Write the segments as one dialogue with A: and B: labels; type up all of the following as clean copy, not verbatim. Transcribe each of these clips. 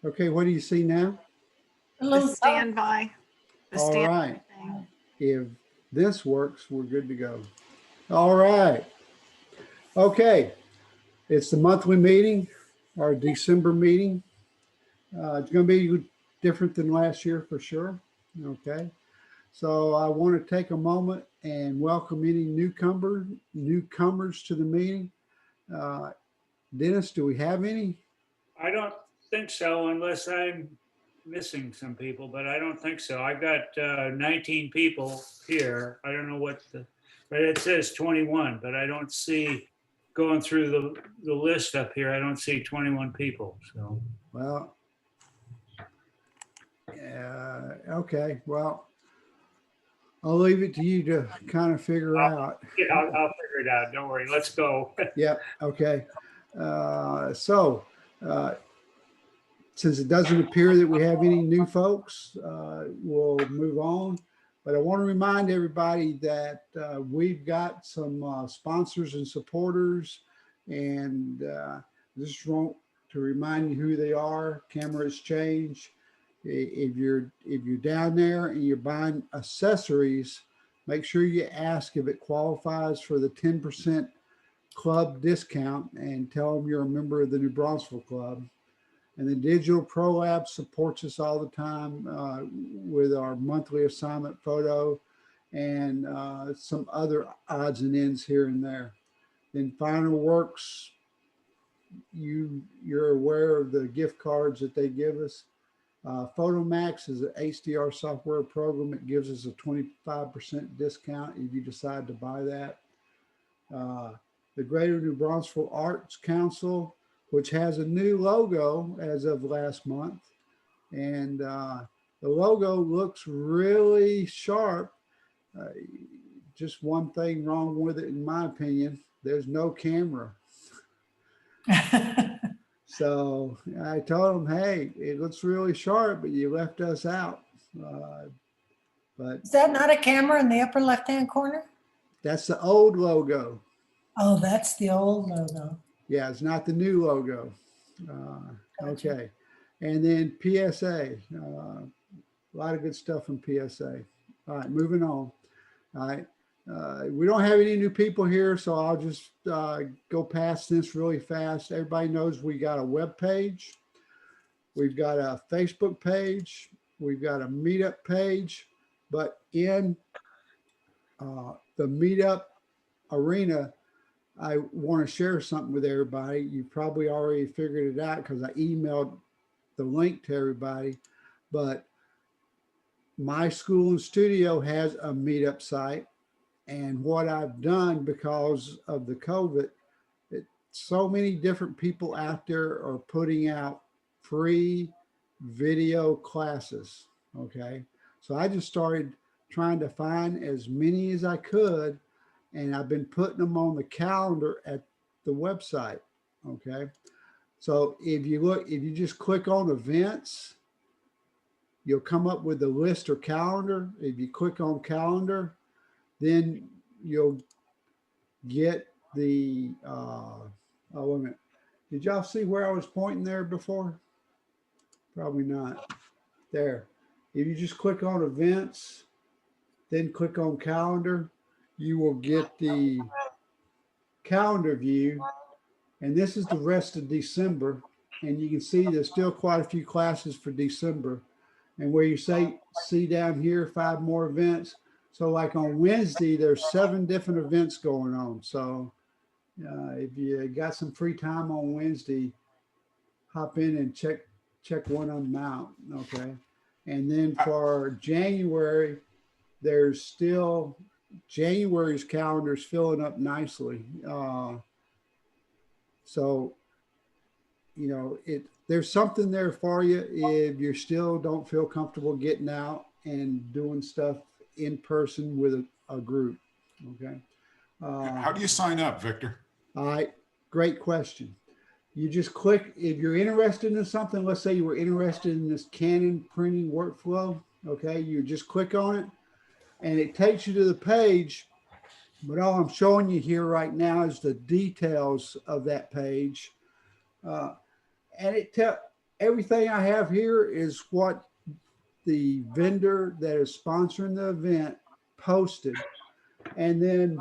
A: Okay, what do you see now?
B: The standby. The
A: All
B: standby
A: right.
B: thing.
A: If this works, we're good to go. All right. Okay. It's the monthly meeting, our December meeting. It's going to be different than last year for sure. Okay. So I want to take a moment and welcome any newcomers to the meeting. Uh, Dennis, do we have any?
C: I don't think so, unless I'm missing some people, but I don't think so. I've got 19 people here. I don't know but it says 21, but I don't see, going through the list up here, I don't see 21 people, so.
A: Well, okay. Well, I'll leave it to you to kind of figure out.
C: Yeah, I'll figure it out. Don't worry. Let's go.
A: Yep. Okay. Since it doesn't appear that we have any new folks, we'll move on. But I want to remind everybody that we've got some sponsors and supporters, and just want to remind you who they are. Camera Exchange. If you're down there and you're buying accessories, make sure you ask if it qualifies for the 10% club discount and tell them you're a member of the New Bronxville Club. And the Digital Pro Lab supports us all the time with our monthly assignment photo and some other odds and ends here and there. Then Final Works, you're aware of the gift cards that they give us. Photomax is an HDR software program that gives us a 25% discount if you decide to buy that. The Greater New Bronxville Arts Council, which has a new logo as of last month. And the logo looks really sharp. Just one thing wrong with it, in my opinion, there's no camera. So I told them, hey, it looks really sharp, but you left us out. But
D: is that not a camera in the upper left-hand corner?
A: That's the old logo.
D: Oh, that's the old logo.
A: Yeah, it's not the new logo.
D: Gotcha.
A: Okay. And then PSA. A lot of good stuff from PSA. All right, moving on. All right. We don't have any new people here, so I'll just go past this really fast. Everybody knows we got a web page. We've got a Facebook page. We've got a meetup page. But in the meetup arena, I want to share something with everybody. You probably already figured it out because I emailed the link to everybody. But my school and studio has a meetup site. And what I've done because of the COVID, so many different people out there are putting out free video classes. Okay. So I just started trying to find as many as I could. And I've been putting them on the calendar at the website. Okay. So if you just click on events, you'll come up with the list or calendar. If you click on calendar, then you'll get the, oh, wait a minute. Did y'all see where I was pointing there before? Probably not. There. If you just click on events, then click on calendar, you will get the calendar view. And this is the rest of December. And you can see there's still quite a few classes for December. And where you see down here, 5 more events. So like on Wednesday, there's 7 different events going on. So if you got some free time on Wednesday, hop in and check one of them out. Okay. And then for January, there's still January's calendar is filling up nicely. So, you know, there's something there for you if you still don't feel comfortable getting out and doing stuff in person with a group. Okay.
E: How do you sign up, Victor?
A: All right. Great question. You just click, if you're interested in something, let's say you were interested in this Canon printing workflow. Okay. You just click on it and it takes you to the page. But all I'm showing you here right now is the details of that page. And everything I have here is what the vendor that is sponsoring the event posted. And then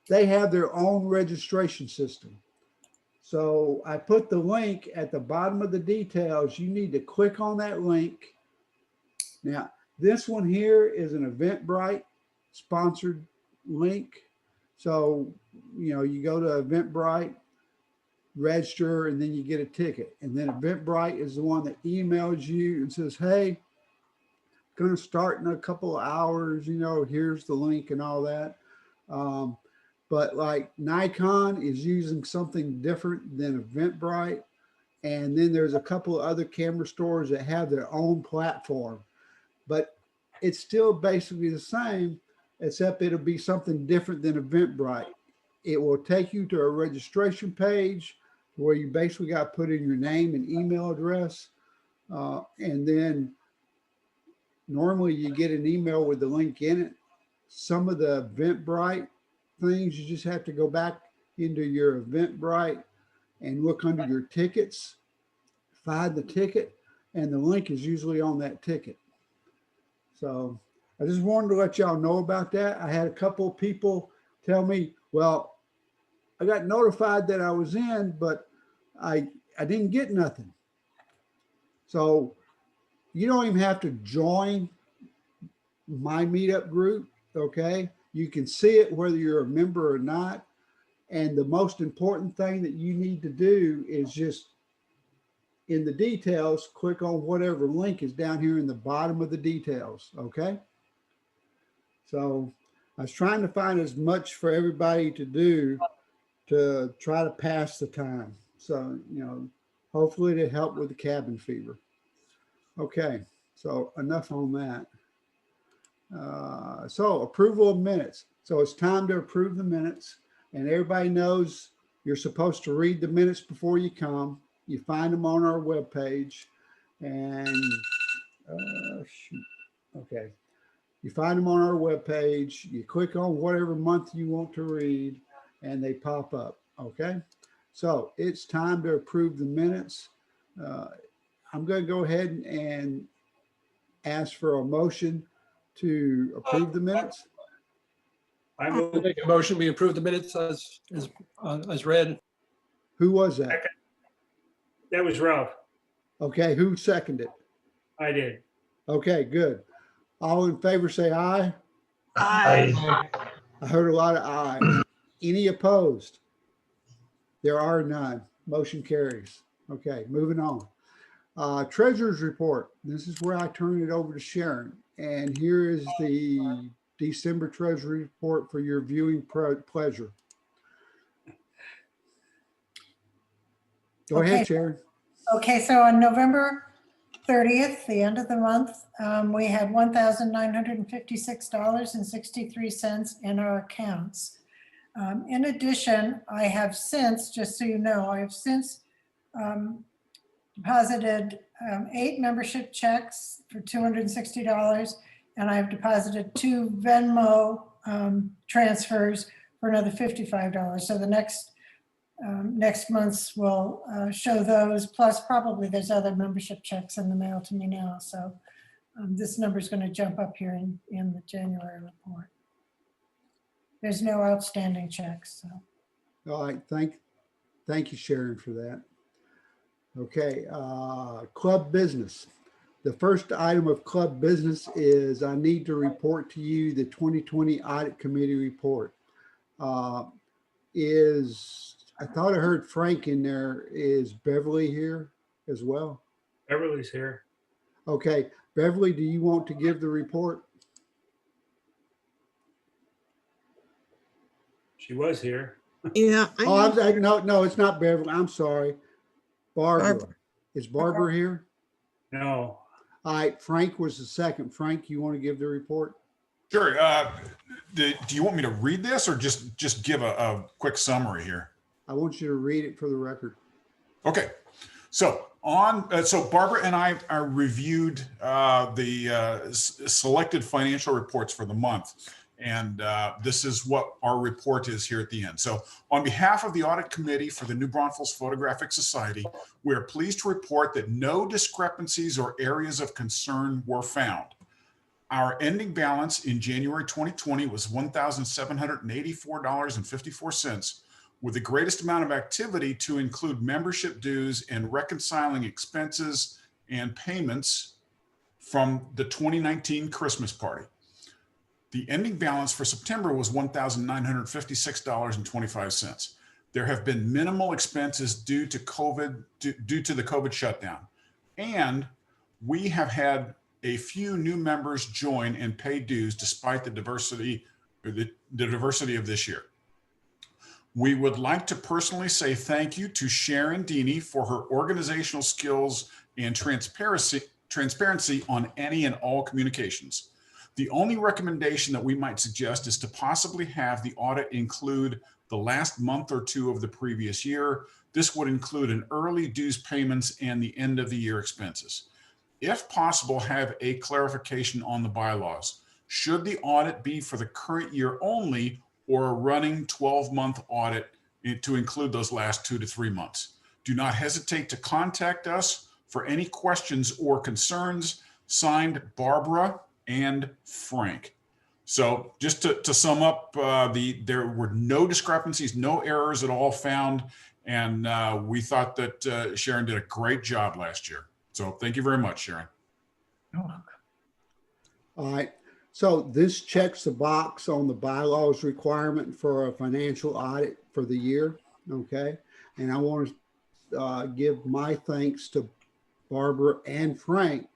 A: they have their own registration system. So I put the link at the bottom of the details. You need to click on that link. Now, this one here is an Eventbrite sponsored link. So, you know, you go to Eventbrite, register, and then you get a ticket. And then Eventbrite is the one that emails you and says, hey, going to start in a couple of hours, you know, here's the link and all that. But like Nikon is using something different than Eventbrite. And then there's a couple of other camera stores that have their own platform, but it's still basically the same, except it'll be something different than Eventbrite. It will take you to a registration page where you basically got to put in your name and email address. And then normally you get an email with the link in it. Some of the Eventbrite things, you just have to go back into your Eventbrite and look under your tickets, find the ticket, and the link is usually on that ticket. So I just wanted to let y'all know about that. I had a couple of people tell me, well, I got notified that I was in, but I didn't get nothing. So you don't even have to join my meetup group, okay? You can see it whether you're a member or not. And the most important thing that you need to do is just in the details, click on whatever link is down here in the bottom of the details, okay? So I was trying to find as much for everybody to do to try to pass the time. So, you know, hopefully to help with the cabin fever. Okay, so enough on that. So approval of minutes. So it's time to approve the minutes, and everybody knows you're supposed to read the minutes before you come. You find them on our webpage, and shoot. Okay. You find them on our webpage. You click on whatever month you want to read, and they pop up. Okay. So it's time to approve the minutes. I'm going to go ahead and ask for a motion to approve the minutes.
C: I
F: I'll
C: move.
F: make a motion, we approve the minutes as read.
A: Who was that?
C: That was Ralph.
A: Okay. Who seconded?
C: I did.
A: Okay, good. All in favor say aye.
B: Aye.
A: I heard a lot of ayes. Any opposed? There are none. Motion carries. Okay, moving on. Treasurer's report. This is where I turn it over to Sharon. And here is the December Treasury report for your viewing pleasure. Go ahead, Sharon.
D: Okay, so on November 30th, the end of the month, we had $1,956.63 in our accounts. In addition, I have since, just so you know, I have since deposited 8 membership checks for $260, and I've deposited 2 Venmo transfers for another $55. So the next month's will show those, plus probably there's other membership checks in the mail to me now. So this number is going to jump up here in the January report. There's no outstanding checks. So.
A: All right, thank you, Sharon, for that. Okay, club business. The first item of club business is I need to report to you the 2020 Audit Committee report. I thought I heard Frank in there. Is Beverly here as well?
C: Beverly's here.
A: Okay, Beverly, do you want to give the report?
C: She was here.
B: Yeah.
A: No, it's not Beverly. I'm sorry. Barbara.
B: Barbara.
A: Is Barbara here?
C: No.
A: All right, Frank was the second. Frank, you want to give the report?
E: Sure. Do you want me to read this or just give a quick summary here?
A: I want you to read it for the record.
E: Okay. So so Barbara and I reviewed the selected financial reports for the month. And this is what our report is here at the end. So on behalf of the audit committee for the New Braunfels Photographic Society, we are pleased to report that no discrepancies or areas of concern were found. Our ending balance in January 2020 was $1,784.54, with the greatest amount of activity to include membership dues and reconciling expenses and payments from the 2019 Christmas party. The ending balance for September was $1,956.25. There have been minimal expenses due to the COVID shutdown. And we have had a few new members join and pay dues despite the diversity of this year. We would like to personally say thank you to Sharon Deeney for her organizational skills and transparency on any and all communications. The only recommendation that we might suggest is to possibly have the audit include the last month or two of the previous year. This would include an early dues payments and the end of the year expenses. If possible, have a clarification on the bylaws. Should the audit be for the current year only or a running 12-month audit to include those last 2 to 3 months? Do not hesitate to contact us for any questions or concerns. Signed, Barbara and Frank. So just to sum up, there were no discrepancies, no errors at all found. And we thought that Sharon did a great job last year. So thank you very much, Sharon.
A: All right. So this checks the box on the bylaws requirement for a financial audit for the year. Okay. And I want to give my thanks to Barbara and Frank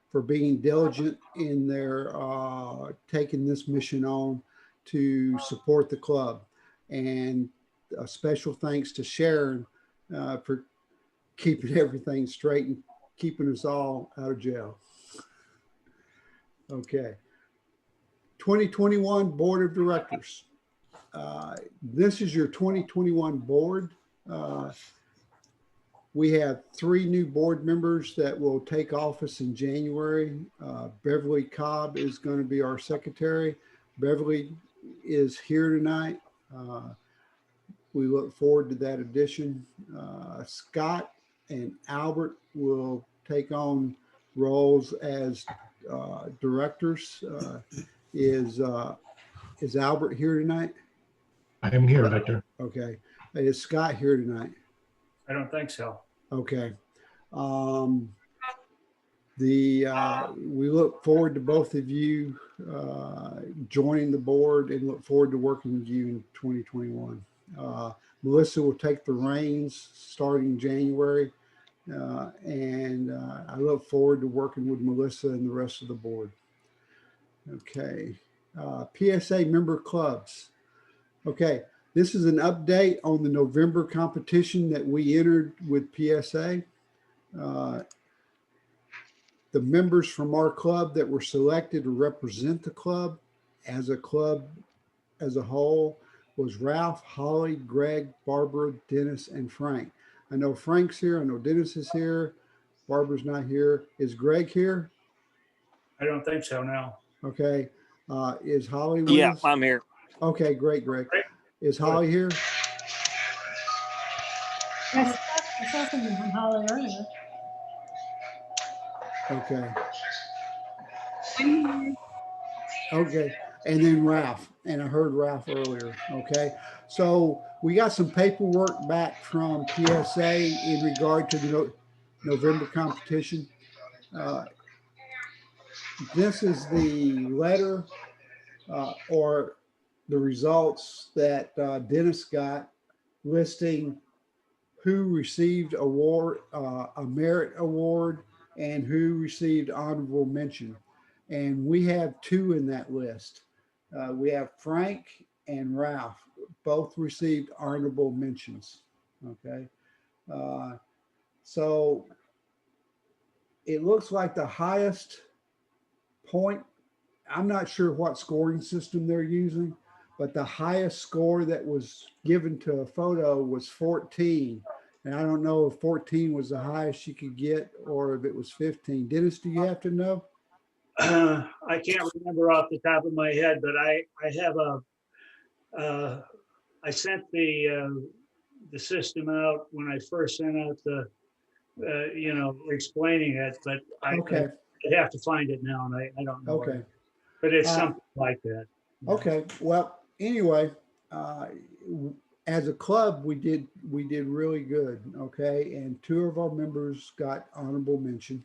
A: for being diligent in their taking this mission on to support the club. And a special thanks to Sharon for keeping everything straight and keeping us all out of jail. Okay. 2021 Board of Directors. This is your 2021 board. We have 3 new board members that will take office in January. Beverly Cobb is going to be our secretary. Beverly is here tonight. We look forward to that addition. Scott and Albert will take on roles as directors. Is Albert here tonight?
G: I am here, Victor.
A: Okay. Is Scott here tonight?
C: I don't think so.
A: Okay. We look forward to both of you joining the board and look forward to working with you in 2021. Melissa will take the reins starting January. And I look forward to working with Melissa and the rest of the board. Okay. PSA member clubs. Okay. This is an update on the November competition that we entered with PSA. The members from our club that were selected to represent the club as a whole was Ralph, Holly, Greg, Barbara, Dennis, and Frank. I know Frank's here. I know Dennis is here. Barbara's not here. Is Greg here?
C: I don't think so, no.
A: Okay. Is Holly with
H: Yeah,
A: us?
H: I'm here.
A: Okay, great, Greg.
C: Great.
A: Is Holly here?
D: I saw something from Holly earlier.
A: Okay. Okay. And then Ralph, and I heard Ralph earlier. Okay. So we got some paperwork back from PSA in regard to the November competition. This is the letter or the results that Dennis got listing who received a merit award and who received honorable mention. And we have 2 in that list. We have Frank and Ralph, both received honorable mentions. Okay. So it looks like the highest point, I'm not sure what scoring system they're using, but the highest score that was given to a photo was 14. And I don't know if 14 was the highest you could get or if it was 15. Dennis, do you have to know?
C: I can't remember off the top of my head, but I have I sent the system out when I first sent out the, explaining it, but I have to find it now and I don't know.
A: Okay.
C: But it's
A: Uh,
C: something like that.
A: Okay, well, anyway, as a club, we did really good, okay? And 2 of our members got honorable mention.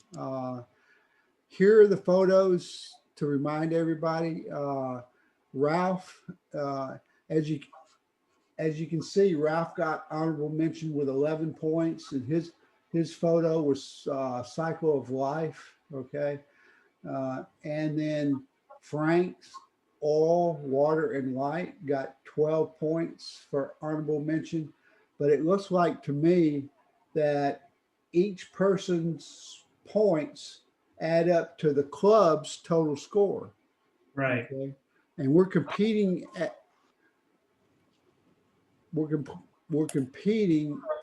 A: Here are the photos to remind everybody. Ralph, as you can see, Ralph got honorable mention with 11 points, and his photo was Cycle of Life, okay? And then Frank's Oil, Water, and Light got 12 points for honorable mention. But it looks like to me that each person's points add up to the club's total score.
C: Right.
A: Okay. And we're competing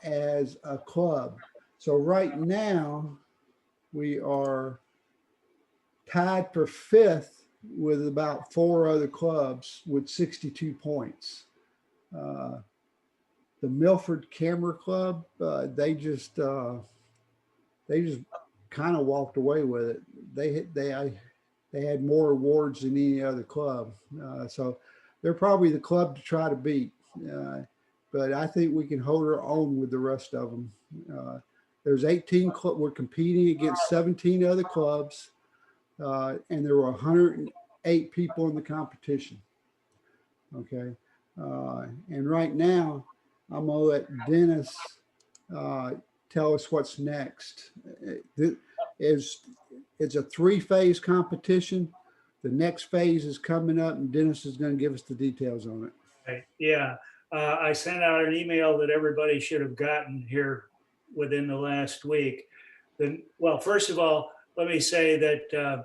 A: as a club. So right now we are tied for 5th with about 4 other clubs with 62 points. The Milford Camera Club, they just kind of walked away with it. They had more awards than any other club, so they're probably the club to try to beat. But I think we can hold our own with the rest of them. There's 18 clubs. We're competing against 17 other clubs. And there were 108 people in the competition. Okay. And right now, I'm going to let Dennis tell us what's next. It's a 3-phase competition. The next phase is coming up, and Dennis is going to give us the details on it.
C: Right. Yeah. I sent out an email that everybody should have gotten here within the last week. Well, first of all, let me say that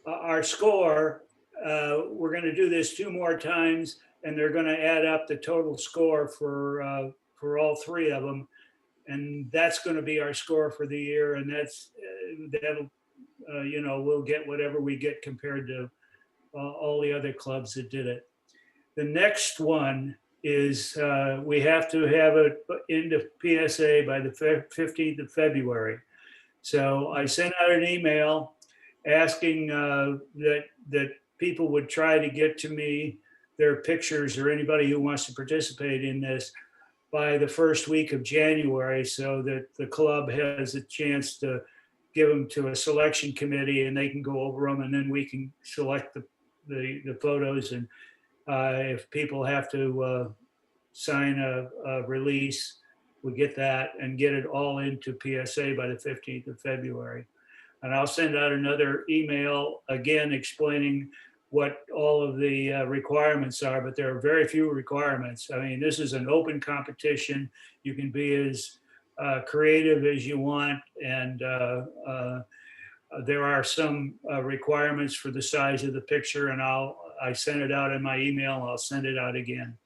C: our score, we're going to do this 2 more times, and they're going to add up the total score for all 3 of them, and that's going to be our score for the year. And that'll we'll get whatever we get compared to all the other clubs that did it. The next one is we have to have it into PSA by the 15th of February. So I sent out an email asking that people would try to get to me their pictures, or anybody who wants to participate in this, by the first week of January, so that the club has a chance to give them to a selection committee and they can go over them, and then we can select the photos. And if people have to sign a release, we get that and get it all into PSA by the 15th of February. And I'll send out another email again explaining what all of the requirements are, but there are very few requirements. I mean, this is an open competition. You can be as creative as you want, and there are some requirements for the size of the picture, and I sent it out in my email, and I'll send it out again.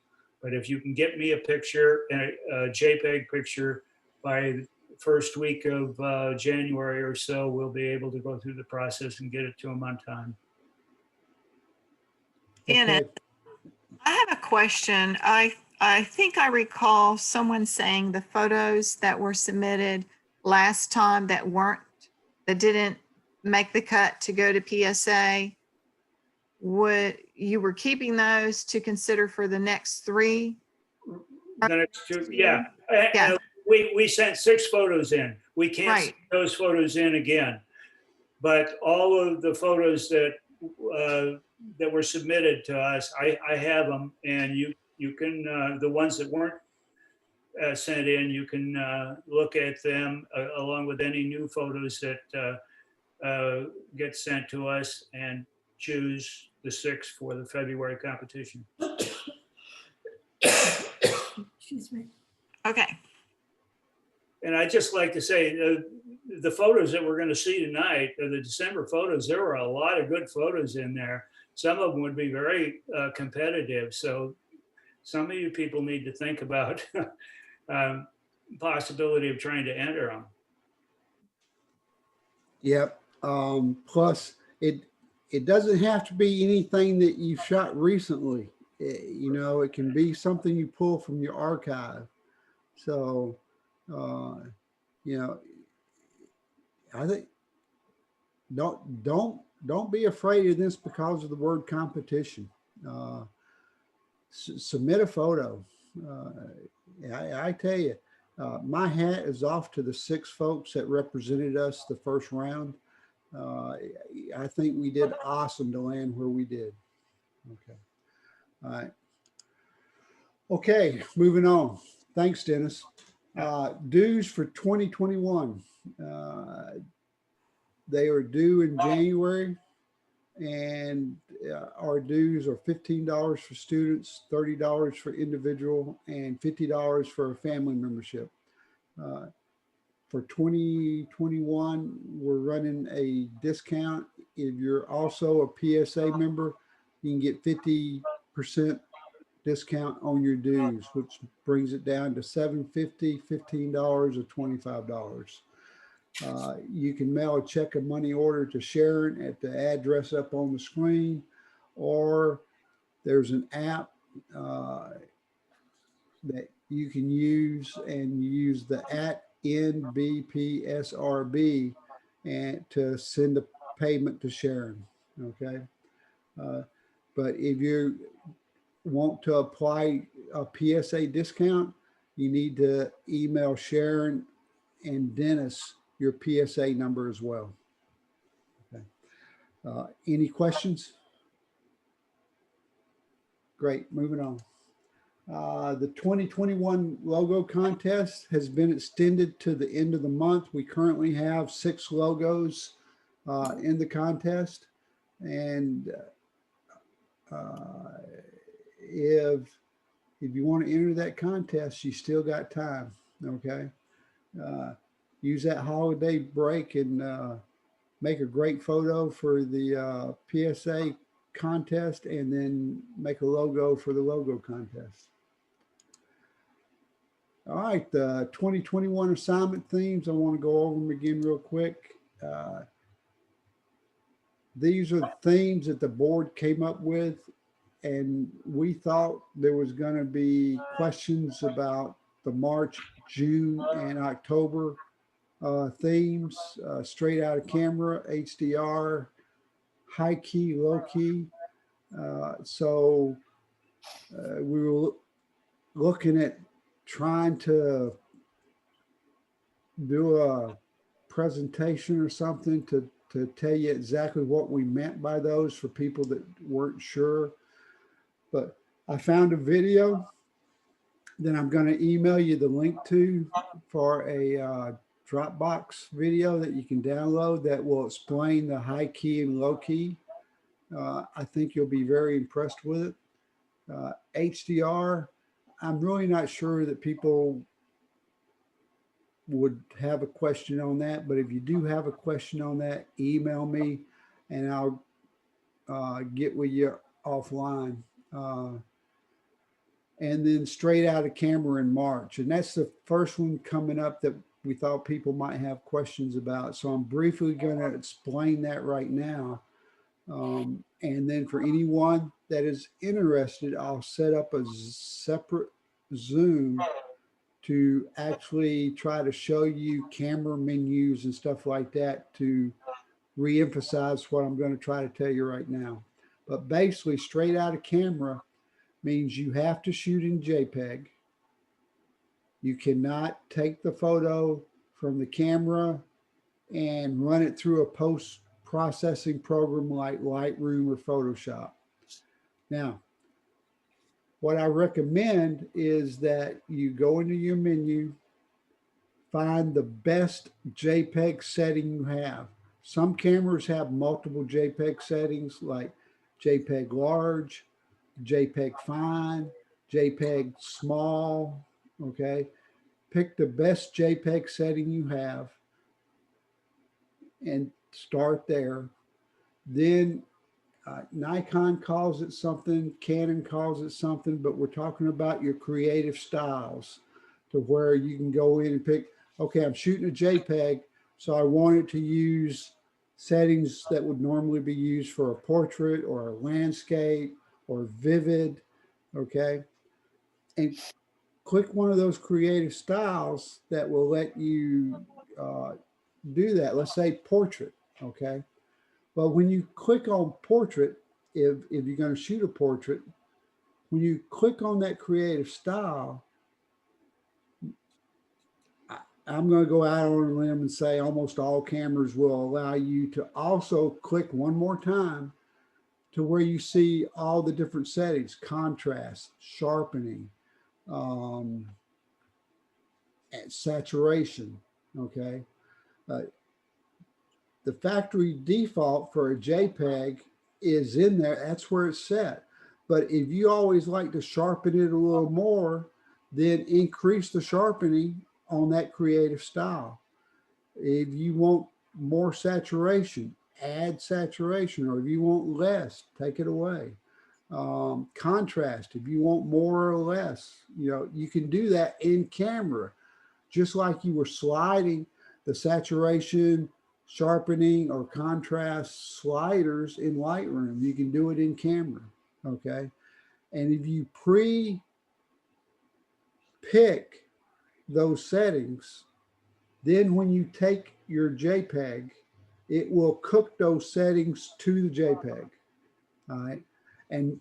C: But if you can get me a picture, a JPEG picture, by first week of January or so, we'll be able to go through the process and get it to them on time.
B: Anna, I have a question. I think I recall someone saying the photos that were submitted last time that didn't make the cut to go to PSA, you were keeping those to consider for the next 3?
C: The next 2, yeah.
B: Yeah.
C: We sent 6 photos in. We can't send those photos in again. But all of the photos that were submitted to us, I have them, and you can, the ones that weren't sent in, you can look at them along with any new photos that get sent to us, and choose the 6 for the February competition.
D: Excuse me.
B: Okay.
C: And I'd just like to say, the photos that we're going to see tonight, the December photos, there were a lot of good photos in there. Some of them would be very competitive. So some of you people need to think about possibility of trying to enter them.
A: Yep. Plus, it doesn't have to be anything that you shot recently. You know, it can be something you pull from your archive. So, you know, I think don't be afraid of this because of the word competition. Submit a photo. I tell you, my hat is off to the 6 folks that represented us the first round. I think we did awesome to land where we did. Okay. All right. Okay, moving on. Thanks, Dennis. Dues for 2021. They are due in January, and our dues are $15 for students, $30 for individual, and $50 for a family membership. For 2021, we're running a discount. If you're also a PSA member, you can get 50% discount on your dues, which brings it down to $7.50, $15, or $25. You can mail a check or money order to Sharon at the address up on the screen, or there's an app that you can use, and use the @NBPSRB and to send a payment to Sharon. Okay. But if you want to apply a PSA discount, you need to email Sharon and Dennis your PSA number as well. Okay. Any questions? Great, moving on. The 2021 logo contest has been extended to the end of the month. We currently have 6 logos in the contest. And if you want to enter that contest, you still got time, okay? Use that holiday break and make a great photo for the PSA contest, and then make a logo for the logo contest. All right, the 2021 assignment themes, I want to go over them again real quick. These are the themes that the board came up with, and we thought there was going to be questions about the March, June, and October themes, straight out of camera, HDR, high key, low key. So we were looking at trying to do a presentation or something to tell you exactly what we meant by those for people that weren't sure. But I found a video that I'm going to email you the link to for a Dropbox video that you can download that will explain the high key and low key. I think you'll be very impressed with it. HDR, I'm really not sure that people would have a question on that, but if you do have a question on that, email me and I'll get with you offline. And then straight out of camera in March. And that's the first one coming up that we thought people might have questions about. So I'm briefly going to explain that right now. And then for anyone that is interested, I'll set up a separate Zoom to actually try to show you camera menus and stuff like that to reemphasize what I'm going to try to tell you right now. But basically, straight out of camera means you have to shoot in JPEG. You cannot take the photo from the camera and run it through a post-processing program like Lightroom or Photoshop. Now, what I recommend is that you go into your menu, find the best JPEG setting you have. Some cameras have multiple JPEG settings like JPEG large, JPEG fine, JPEG small, okay? Pick the best JPEG setting you have and start there. Then Nikon calls it something, Canon calls it something, but we're talking about your creative styles to where you can go in and pick, okay, I'm shooting a JPEG, so I want it to use settings that would normally be used for a portrait or a landscape or vivid, okay? And click one of those creative styles that will let you do that. Let's say portrait, okay? Well, when you click on portrait, if you're going to shoot a portrait, when you click on that creative style, I'm going to go out on a limb and say almost all cameras will allow you to also click one more time to where you see all the different settings: contrast, sharpening, and saturation, okay? The factory default for a JPEG is in there. That's where it's set. But if you always like to sharpen it a little more, then increase the sharpening on that creative style. If you want more saturation, add saturation, or if you want less, take it away. Contrast, if you want more or less, you can do that in camera, just like you were sliding the saturation, sharpening, or contrast sliders in Lightroom. You can do it in camera, okay? And if you pre-pick those settings, then when you take your JPEG, it will cook those settings to the JPEG, all right? And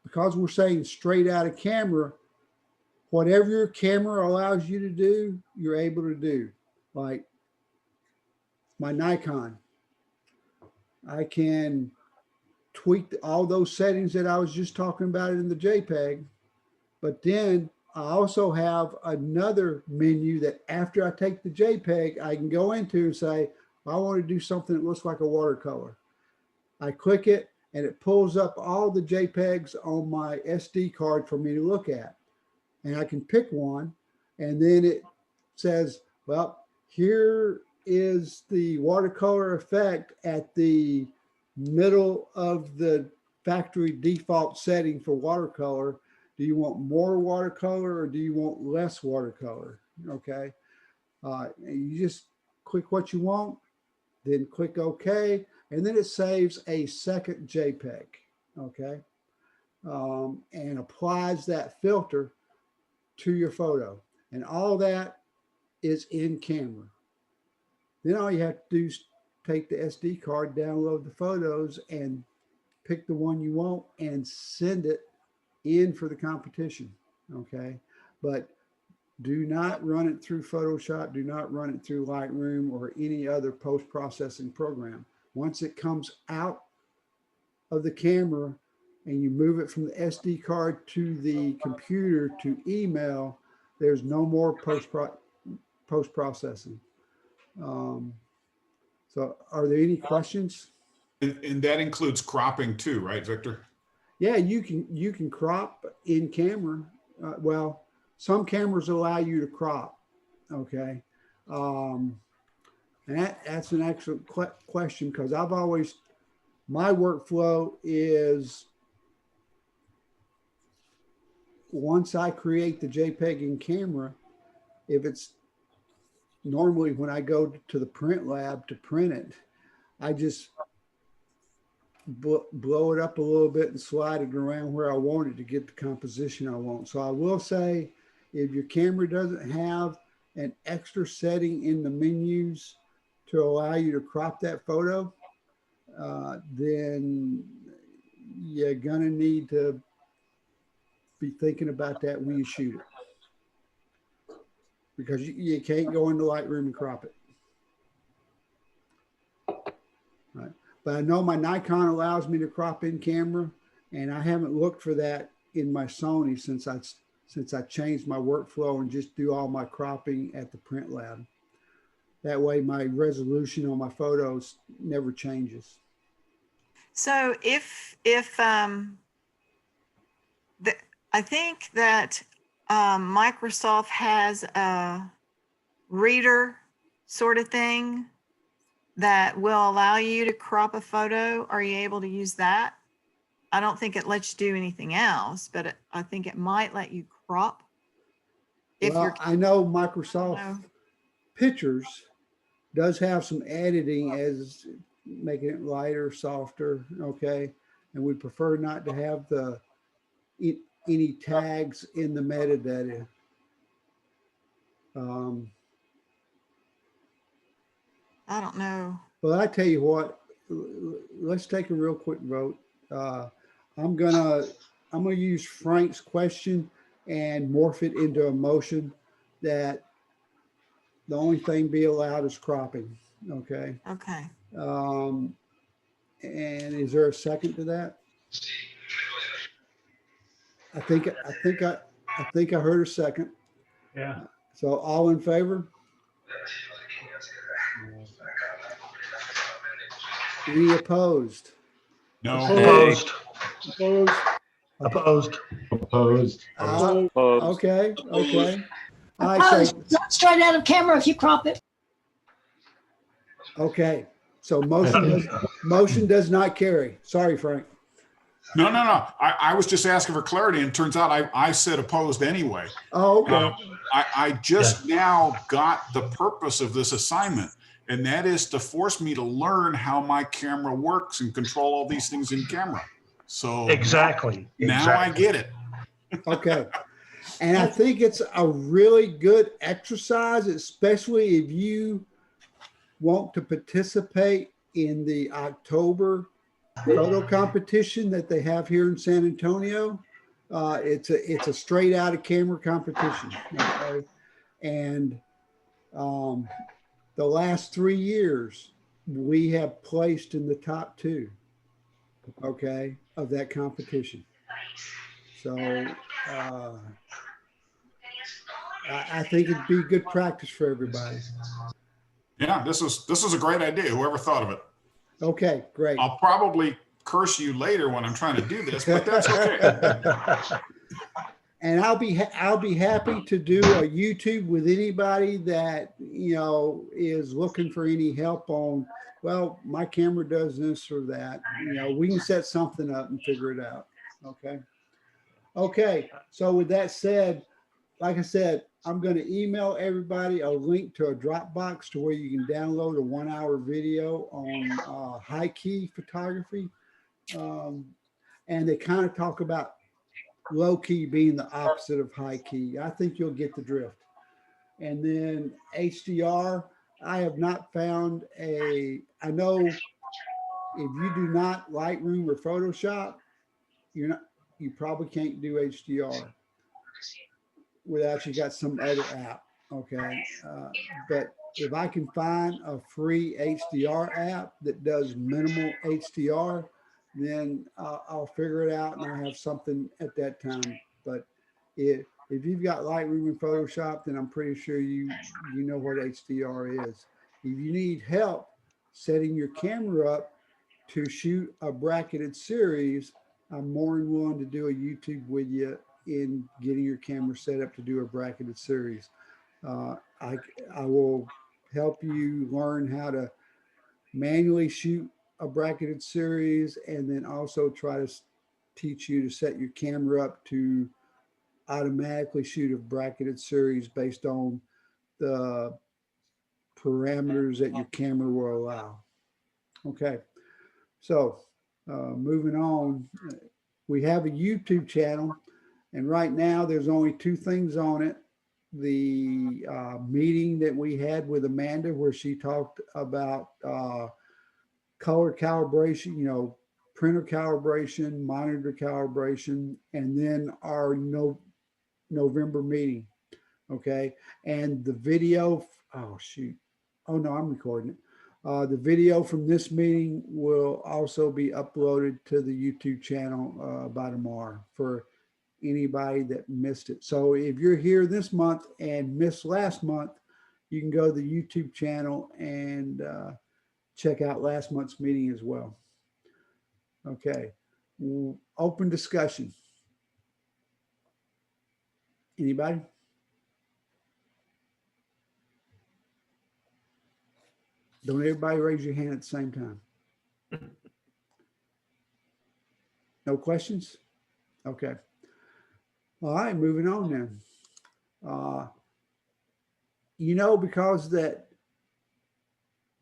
A: because we're saying straight out of camera, whatever your camera allows you to do, you're able to do. Like my Nikon, I can tweak all those settings that I was just talking about in the JPEG, but then I also have another menu that after I take the JPEG, I can go into and say, I want to do something that looks like a watercolor. I click it and it pulls up all the JPEGs on my SD card for me to look at. And I can pick one, and then it says, well, here is the watercolor effect at the middle of the factory default setting for watercolor. Do you want more watercolor or do you want less watercolor? Okay. You just click what you want, then click OK, and then it saves a second JPEG. Okay. And applies that filter to your photo. And all that is in camera. Then all you have to do is take the SD card, download the photos, and pick the one you want and send it in for the competition, okay? But do not run it through Photoshop, do not run it through Lightroom or any other post-processing program. Once it comes out of the camera and you move it from the SD card to the computer to email, there's no more post-processing. So are there any questions?
E: And that includes cropping too, right, Victor?
A: Yeah, you can crop in camera. Well, some cameras allow you to crop, okay? And that's an excellent question, because my workflow is once I create the JPEG in camera, if it's normally when I go to the print lab to print it, I just blow it up a little bit and slide it around where I want it to get the composition I want. So I will say, if your camera doesn't have an extra setting in the menus to allow you to crop that photo, then you're gonna need to be thinking about that when you shoot it, because you can't go into Lightroom and crop it. Right. But I know my Nikon allows me to crop in camera, and I haven't looked for that in my Sony since I changed my workflow and just do all my cropping at the print lab. That way my resolution on my photos never changes.
B: So I think that Microsoft has a reader sort of thing that will allow you to crop a photo. Are you able to use that? I don't think it lets you do anything else, but I think it might let you crop.
A: Well, I know Microsoft Pictures does have some editing, as making it lighter, softer, okay? And we prefer not to have any tags in the metadata.
B: I don't know.
A: Well, I tell you what, let's take a real quick vote. I'm gonna use Frank's question and morph it into a motion that the only thing be allowed is cropping, okay?
B: Okay.
A: And is there a second to that? I think I heard a second.
C: Yeah.
A: So all in favor? Any opposed?
E: No,
G: Opposed.
A: Opposed?
G: Opposed. Opposed.
A: Okay. All right, so,
H: Not straight out of camera if you crop it.
A: okay. So motion does not carry. Sorry, Frank.
E: no. I was just asking for clarity, and it turns out I said opposed anyway.
A: Oh, okay.
E: I just now got the purpose of this assignment, and that is to force me to learn how my camera works and control all these things in camera. So
G: Exactly.
E: now I get it.
A: Okay. And I think it's a really good exercise, especially if you want to participate in the October photo competition that they have here in San Antonio. It's a straight out of camera competition. Okay? And the last 3 years, we have placed in the top 2, okay, of that competition. So I think it'd be good practice for everybody.
E: Yeah, this is a great idea. Whoever thought of it.
A: Okay, great.
E: I'll probably curse you later when I'm trying to do this, but that's okay.
A: And I'll be happy to do a YouTube with anybody that, is looking for any help on, well, my camera does this or that. We can set something up and figure it out. Okay. So with that said, like I said, I'm going to email everybody a link to a Dropbox to where you can download a 1-hour video on high key photography. And they kind of talk about low key being the opposite of high key. I think you'll get the drift. And then HDR, I have not found I know if you do not Lightroom or Photoshop, you probably can't do HDR without you got some other app. Okay. But if I can find a free HDR app that does minimal HDR, then I'll figure it out and I'll have something at that time. But if you've got Lightroom and Photoshop, then I'm pretty sure you know what HDR is. If you need help setting your camera up to shoot a bracketed series, I'm more than willing to do a YouTube with you in getting your camera set up to do a bracketed series. I will help you learn how to manually shoot a bracketed series, and then also try to teach you to set your camera up to automatically shoot a bracketed series based on the parameters that your camera will allow. Okay, so moving on, we have a YouTube channel, and right now there's only 2 things on it. The meeting that we had with Amanda where she talked about color calibration, printer calibration, monitor calibration, and then our November meeting. Okay. And the video, oh no, I'm recording it. The video from this meeting will also be uploaded to the YouTube channel by tomorrow for anybody that missed it. So if you're here this month and missed last month, you can go to the YouTube channel and check out last month's meeting as well. Okay, open discussion. Anybody? Don't everybody raise your hand at the same time. No questions? Okay. All right, moving on then. Because that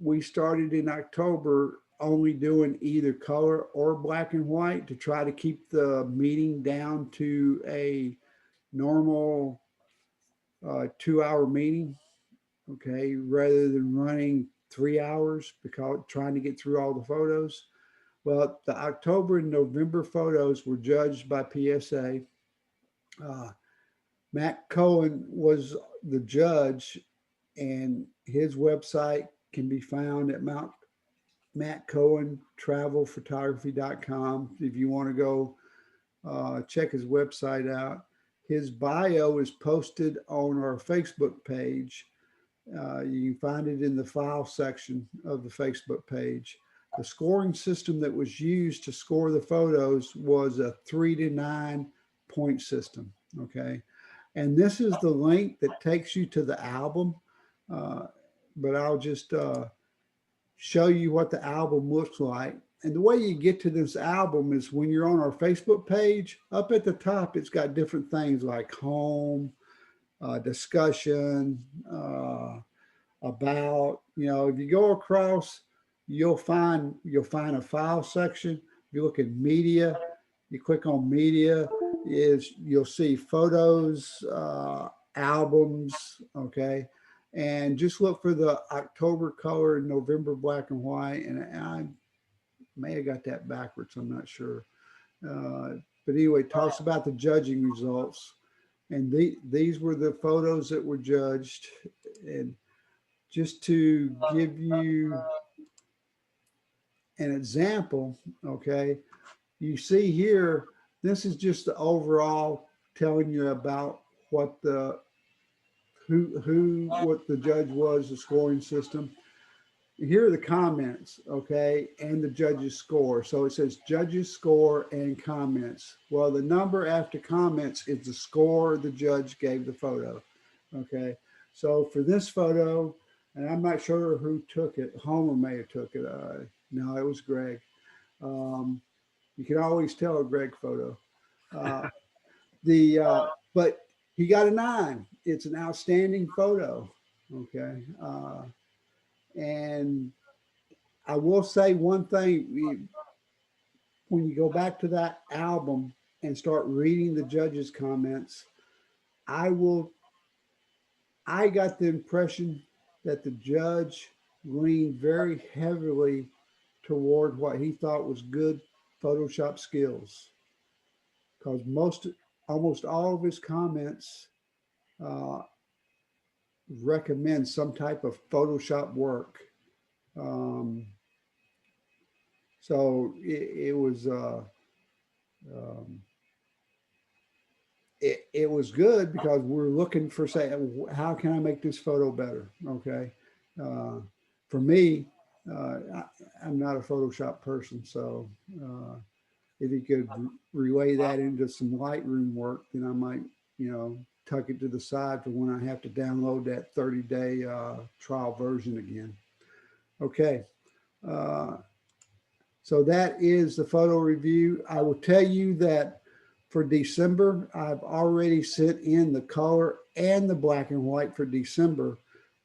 A: we started in October, only doing either color or black and white to try to keep the meeting down to a normal 2-hour meeting, okay, rather than running 3 hours because trying to get through all the photos. Well, the October and November photos were judged by PSA. Matt Cohen was the judge, and his website can be found at mattcohentravelphotography.com if you want to go check his website out. His bio is posted on our Facebook page. You can find it in the file section of the Facebook page. The scoring system that was used to score the photos was a 3 to 9 point system. Okay. And this is the link that takes you to the album. But I'll just show you what the album looks like. And the way you get to this album is when you're on our Facebook page, up at the top, it's got different things like home, discussion, about, if you go across, you'll find a file section. If you look at media, you click on media, you'll see photos, albums, okay? And just look for the October color and November black and white. And I may have got that backwards, I'm not sure. But anyway, it talks about the judging results. And these were the photos that were judged. And just to give you an example, okay, you see here, this is just the overall telling you about what the what the judge was, the scoring system. Here are the comments, okay, and the judge's score. So it says judge's score and comments. Well, the number after comments is the score the judge gave the photo, okay. So for this photo, and I'm not sure who took it, Homer may have took it. No, it was Greg. You can always tell a Greg photo. But he got a 9. It's an outstanding photo. Okay. And I will say one thing, when you go back to that album and start reading the judge's comments, I got the impression that the judge leaned very heavily toward what he thought was good Photoshop skills, because almost all of his comments recommend some type of Photoshop work. So it was it was good because we're looking for, say, how can I make this photo better? Okay. For me, I'm not a Photoshop person. So if you could relay that into some Lightroom work, then I might, tuck it to the side for when I have to download that 30-day trial version again. Okay. So that is the photo review. I will tell you that for December, I've already sent in the color and the black and white for December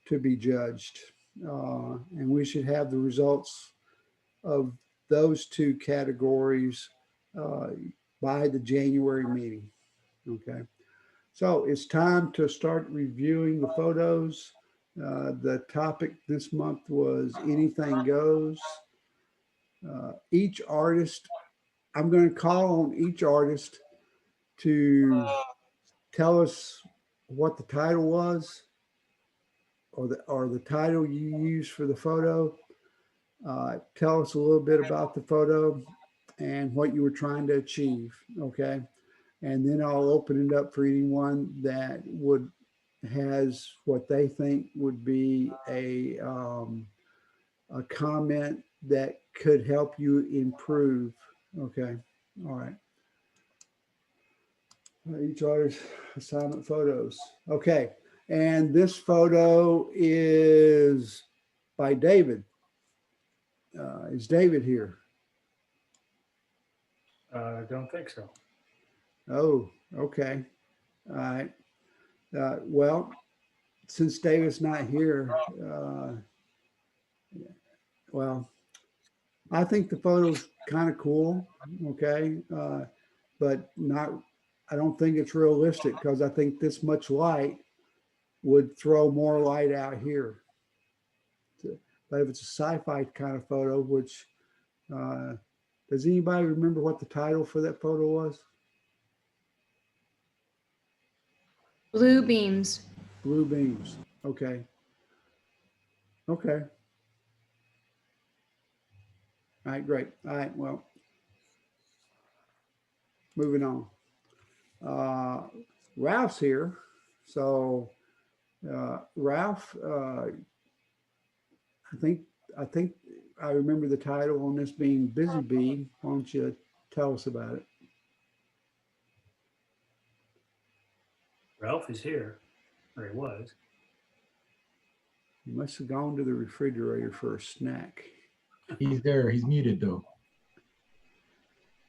A: to be judged. And we should have the results of those 2 categories by the January meeting. Okay. So it's time to start reviewing the photos. The topic this month was anything goes. Each artist, I'm going to call on each artist to tell us what the title was, or the title you used for the photo. Tell us a little bit about the photo and what you were trying to achieve. Okay. And then I'll open it up for anyone that has what they think would be a comment that could help you improve. Okay. All right. Each artist assignment photos. Okay. And this photo is by David. Is David here?
C: I don't think so.
A: Oh, okay. All right. Well, since David's not here, well, I think the photo's kind of cool, okay? But not, I don't think it's realistic because I think this much light would throw more light out here. But if it's a sci-fi kind of photo, which, does anybody remember what the title for that photo was?
I: Blue beams.
A: Blue beams, okay. Okay. All right, great. All right, well, moving on. Ralph's here. So Ralph, I think I remember the title on this being Busy Bee. Why don't you tell us about it?
C: Ralph is here, or he was.
A: You must have gone to the refrigerator for a snack.
G: He's there. He's muted though.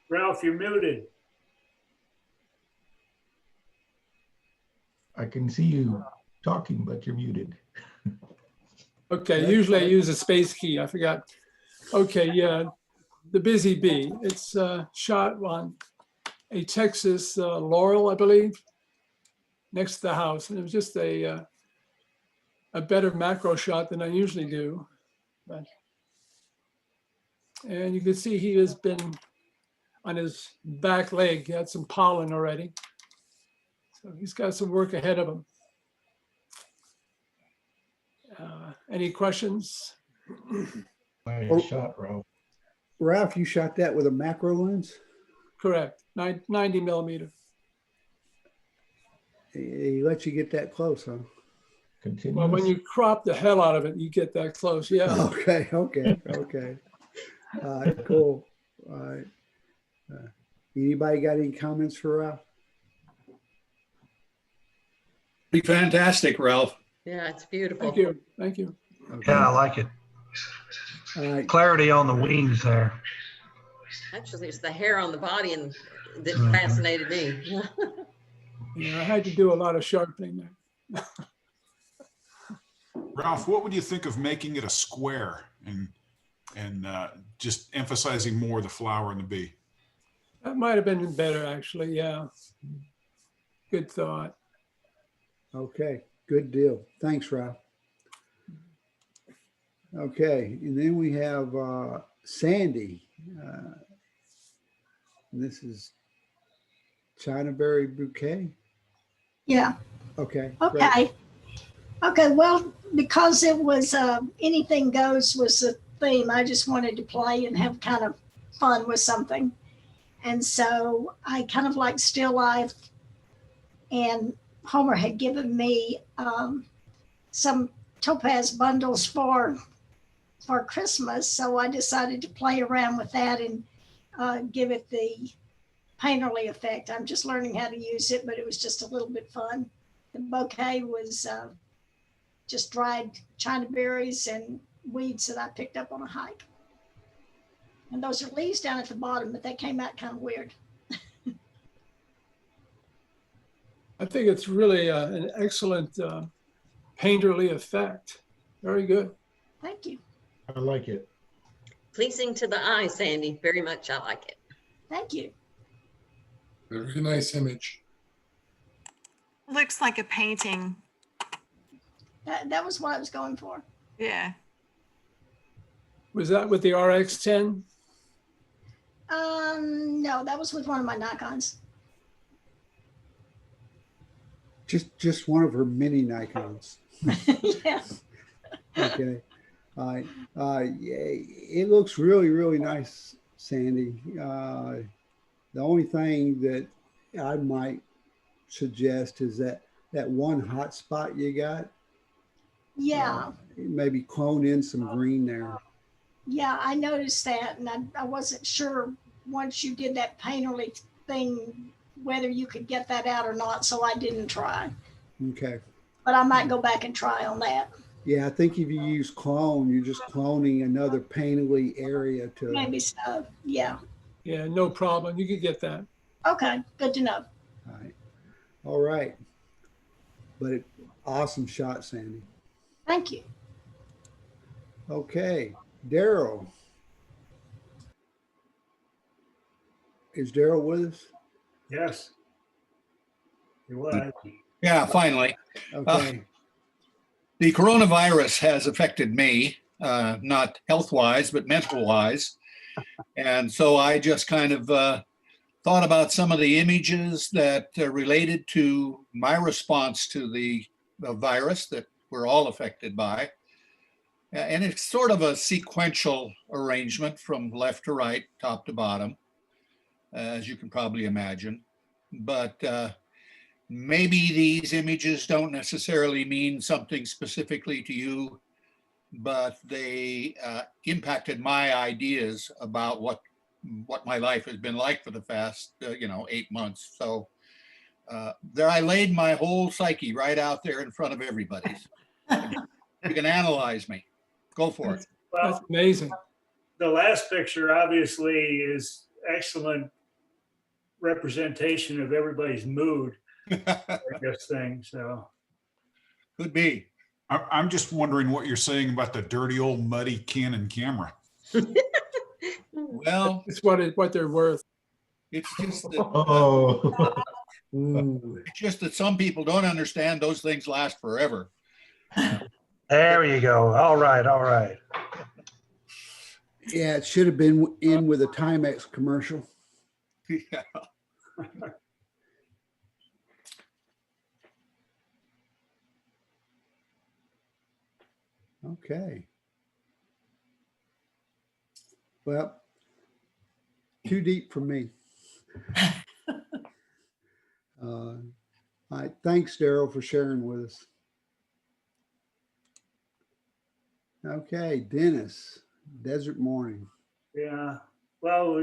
C: Ralph, you're muted.
G: I can see you talking, but you're muted.
F: Okay, usually I use a space key. I forgot. Okay, yeah, the Busy Bee. It's shot on a Texas laurel, I believe, next to the house. And it was just a better macro shot than I usually do. And you can see he has been on his back leg. He had some pollen already. So he's got some work ahead of him. Any questions?
G: Nice shot, bro.
A: Ralph, you shot that with a macro lens?
F: Correct, 90 millimeter.
A: He let you get that close, huh?
G: Continuous.
F: Well, when you crop the hell out of it, you get that close, yeah.
A: Okay. Cool. All right. Anybody got any comments for Ralph?
J: Pretty fantastic, Ralph.
K: Yeah, it's beautiful.
F: Thank you, thank you.
A: Okay.
G: Yeah, I like it.
A: All right.
G: Clarity on the wings there.
K: Actually, it's the hair on the body and that
G: Mhm.
K: fascinated me.
F: Yeah, I had to do a lot of sharpening there.
E: Ralph, what would you think of making it a square and just emphasizing more the flower and the bee?
F: That might have been better, actually, yeah. Good thought.
A: Okay, good deal. Thanks, Ralph. Okay, and then we have Sandy. And this is China Berry Bouquet.
H: Yeah,
A: Okay. great.
H: okay. Okay, well, because it was anything goes was the theme, I just wanted to play and have kind of fun with something. And so I kind of like still life. And Homer had given me some topaz bundles for Christmas. So I decided to play around with that and give it the painterly effect. I'm just learning how to use it, but it was just a little bit fun. The bouquet was just dried China berries and weeds that I picked up on a hike. And those are leaves down at the bottom, but they came out kind of weird.
F: I think it's really an excellent painterly effect. Very good.
H: Thank you.
G: I like it.
K: Pleasing to the eye, Sandy. Very much. I like it.
H: Thank you.
J: Very nice image.
B: Looks like a painting.
H: That was what I was going for.
B: Yeah.
F: Was that with the RX-10?
H: No, that was with one of my Nikons.
A: Just one of her mini Nikons.
H: Yeah.
A: Okay. All right. Yeah, it looks really, really nice, Sandy. The only thing that I might suggest is that one hot spot you got,
H: Yeah.
A: maybe clone in some green there.
H: Yeah, I noticed that, and I wasn't sure once you did that painterly thing whether you could get that out or not, so I didn't try.
A: Okay.
H: But I might go back and try on that.
A: Yeah, I think if you use clone, you're just cloning another painterly area to.
H: Maybe so. Yeah.
F: Yeah, no problem. You could get that.
H: Okay. Good to know.
A: All right. All right. But awesome shot, Sandy.
H: Thank you.
A: Okay. Daryl. Is Daryl with us?
C: Yes. It was.
L: Yeah, finally.
A: Okay.
L: The coronavirus has affected me, not health-wise, but mental-wise. And so I just kind of thought about some of the images that related to my response to the virus that we're all affected by. And it's sort of a sequential arrangement from left to right, top to bottom, as you can probably imagine. But maybe these images don't necessarily mean something specifically to you, but they impacted my ideas about what my life has been like for the past, 8 months. So there I laid my whole psyche right out there in front of everybody. You can analyze me. Go for it.
C: Well,
F: That's amazing.
C: the last picture obviously is excellent representation of everybody's mood for this thing. So
L: Could be.
E: I'm just wondering what you're saying about the dirty old muddy Canon camera.
L: Well,
F: It's what they're worth.
L: it's just that,
G: Oh,
L: it's just that some people don't understand those things last forever.
G: there you go. All right, all right.
A: Yeah, it should have been in with a Timex commercial.
L: Yeah.
A: Okay. Well, too deep for me. All right, thanks, Daryl, for sharing with us. Okay, Dennis, Desert Morning.
C: yeah, well,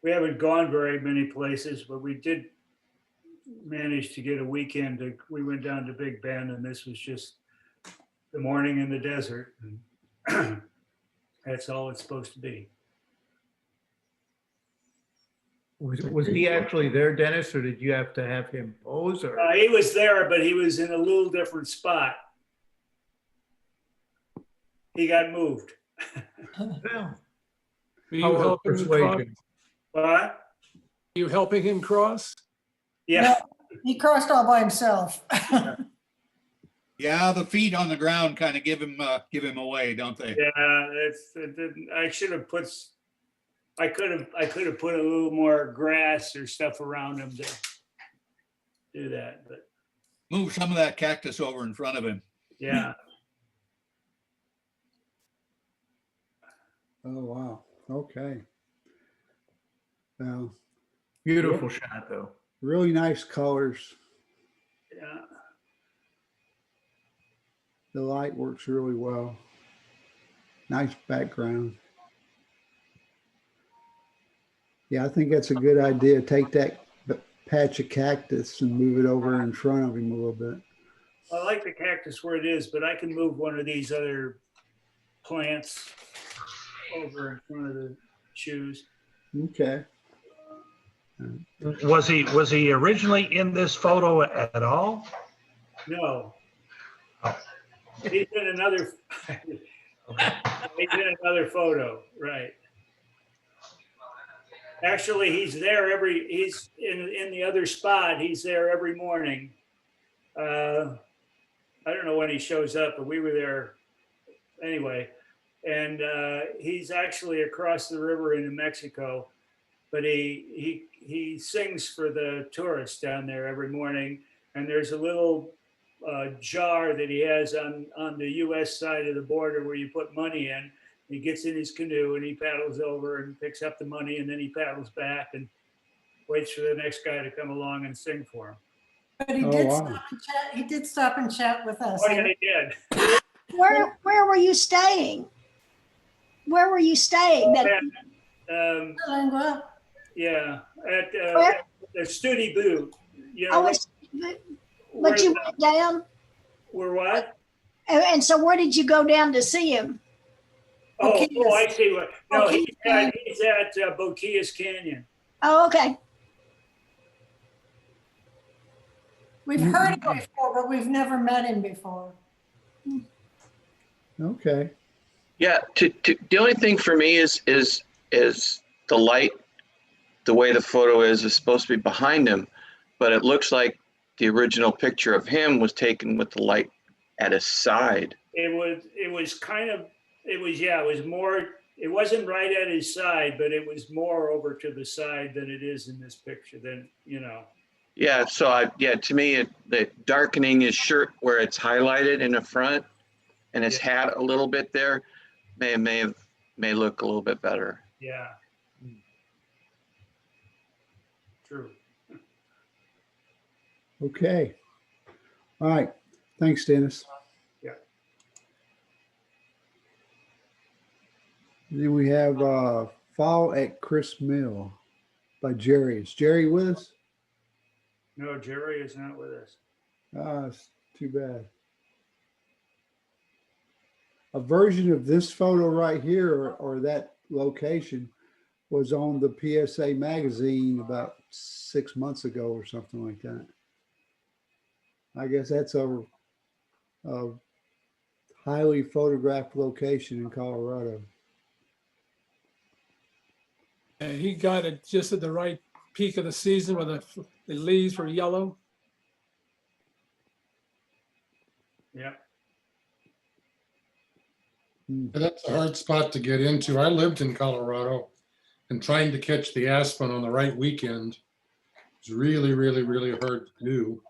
C: we haven't gone very many places, but we did manage to get a weekend. We went down to Big Bend, and this was just the morning in the desert. And that's all it's supposed to be.
M: Was he actually there, Dennis, or did you have to have him pose? Or
C: He was there, but he was in a little different spot. He got moved.
M: yeah.
F: Were you
M: Power of
F: helping him cross?
M: persuasion.
C: What?
F: You helping him cross?
C: Yeah.
D: He crossed all by himself.
L: Yeah, the feet on the ground kind of give him away, don't they?
C: Yeah, I should have put. I could have put a little more grass or stuff around him to do that, but
L: Move some of that cactus over in front of him.
C: yeah.
A: Oh, wow. Okay. Well,
M: Beautiful shot, though.
A: really nice colors.
C: Yeah.
A: The light works really well. Nice background. Yeah, I think that's a good idea. Take that patch of cactus and move it over in front of him a little bit.
C: I like the cactus where it is, but I can move one of these other plants over in front of the shoes.
A: Okay.
G: Was he originally in this photo at all?
C: No.
G: Oh.
C: He's in another. He's in another photo, right? Actually, he's there he's in the other spot. He's there every morning. I don't know when he shows up, but we were there anyway. And he's actually across the river in New Mexico, but he sings for the tourists down there every morning. And there's a little jar that he has on the U.S. side of the border where you put money in. He gets in his canoe and he paddles over and picks up the money, and then he paddles back and waits for the next guy to come along and sing for him.
D: But he did stop and chat. He did stop and chat with us.
C: Oh, yeah, he did.
H: Where were you staying? Where were you staying?
C: Yeah, at
H: Where?
C: the Studi Boo. You know,
H: But you went down?
C: Where what?
H: And so where did you go down to see him?
C: Oh, I see what. No, he's at Boquillas Canyon.
H: Oh, okay.
D: We've heard him before, but we've never met him before.
A: Okay.
N: Yeah. The only thing for me is the light, the way the photo is supposed to be behind him, but it looks like the original picture of him was taken with the light at his side.
C: It was kind of, it was more, it wasn't right at his side, but it was more over to the side than it is in this picture, than, you know.
N: Yeah, so to me, the darkening his shirt where it's highlighted in the front and his hat a little bit there may look a little bit better.
C: Yeah. True.
A: Okay. All right. Thanks, Dennis.
C: Yeah.
A: And then we have Fall at Chris Mill by Jerry. Is Jerry with us?
C: No, Jerry is not with us.
A: It's too bad. A version of this photo right here or that location was on the PSA magazine about 6 months ago or something like that. I guess that's a highly photographed location in Colorado.
F: And he got it just at the right peak of the season where the leaves were yellow.
C: Yeah.
J: That's a hard spot to get into. I lived in Colorado, and trying to catch the aspen on the right weekend is really, really, really hard to do.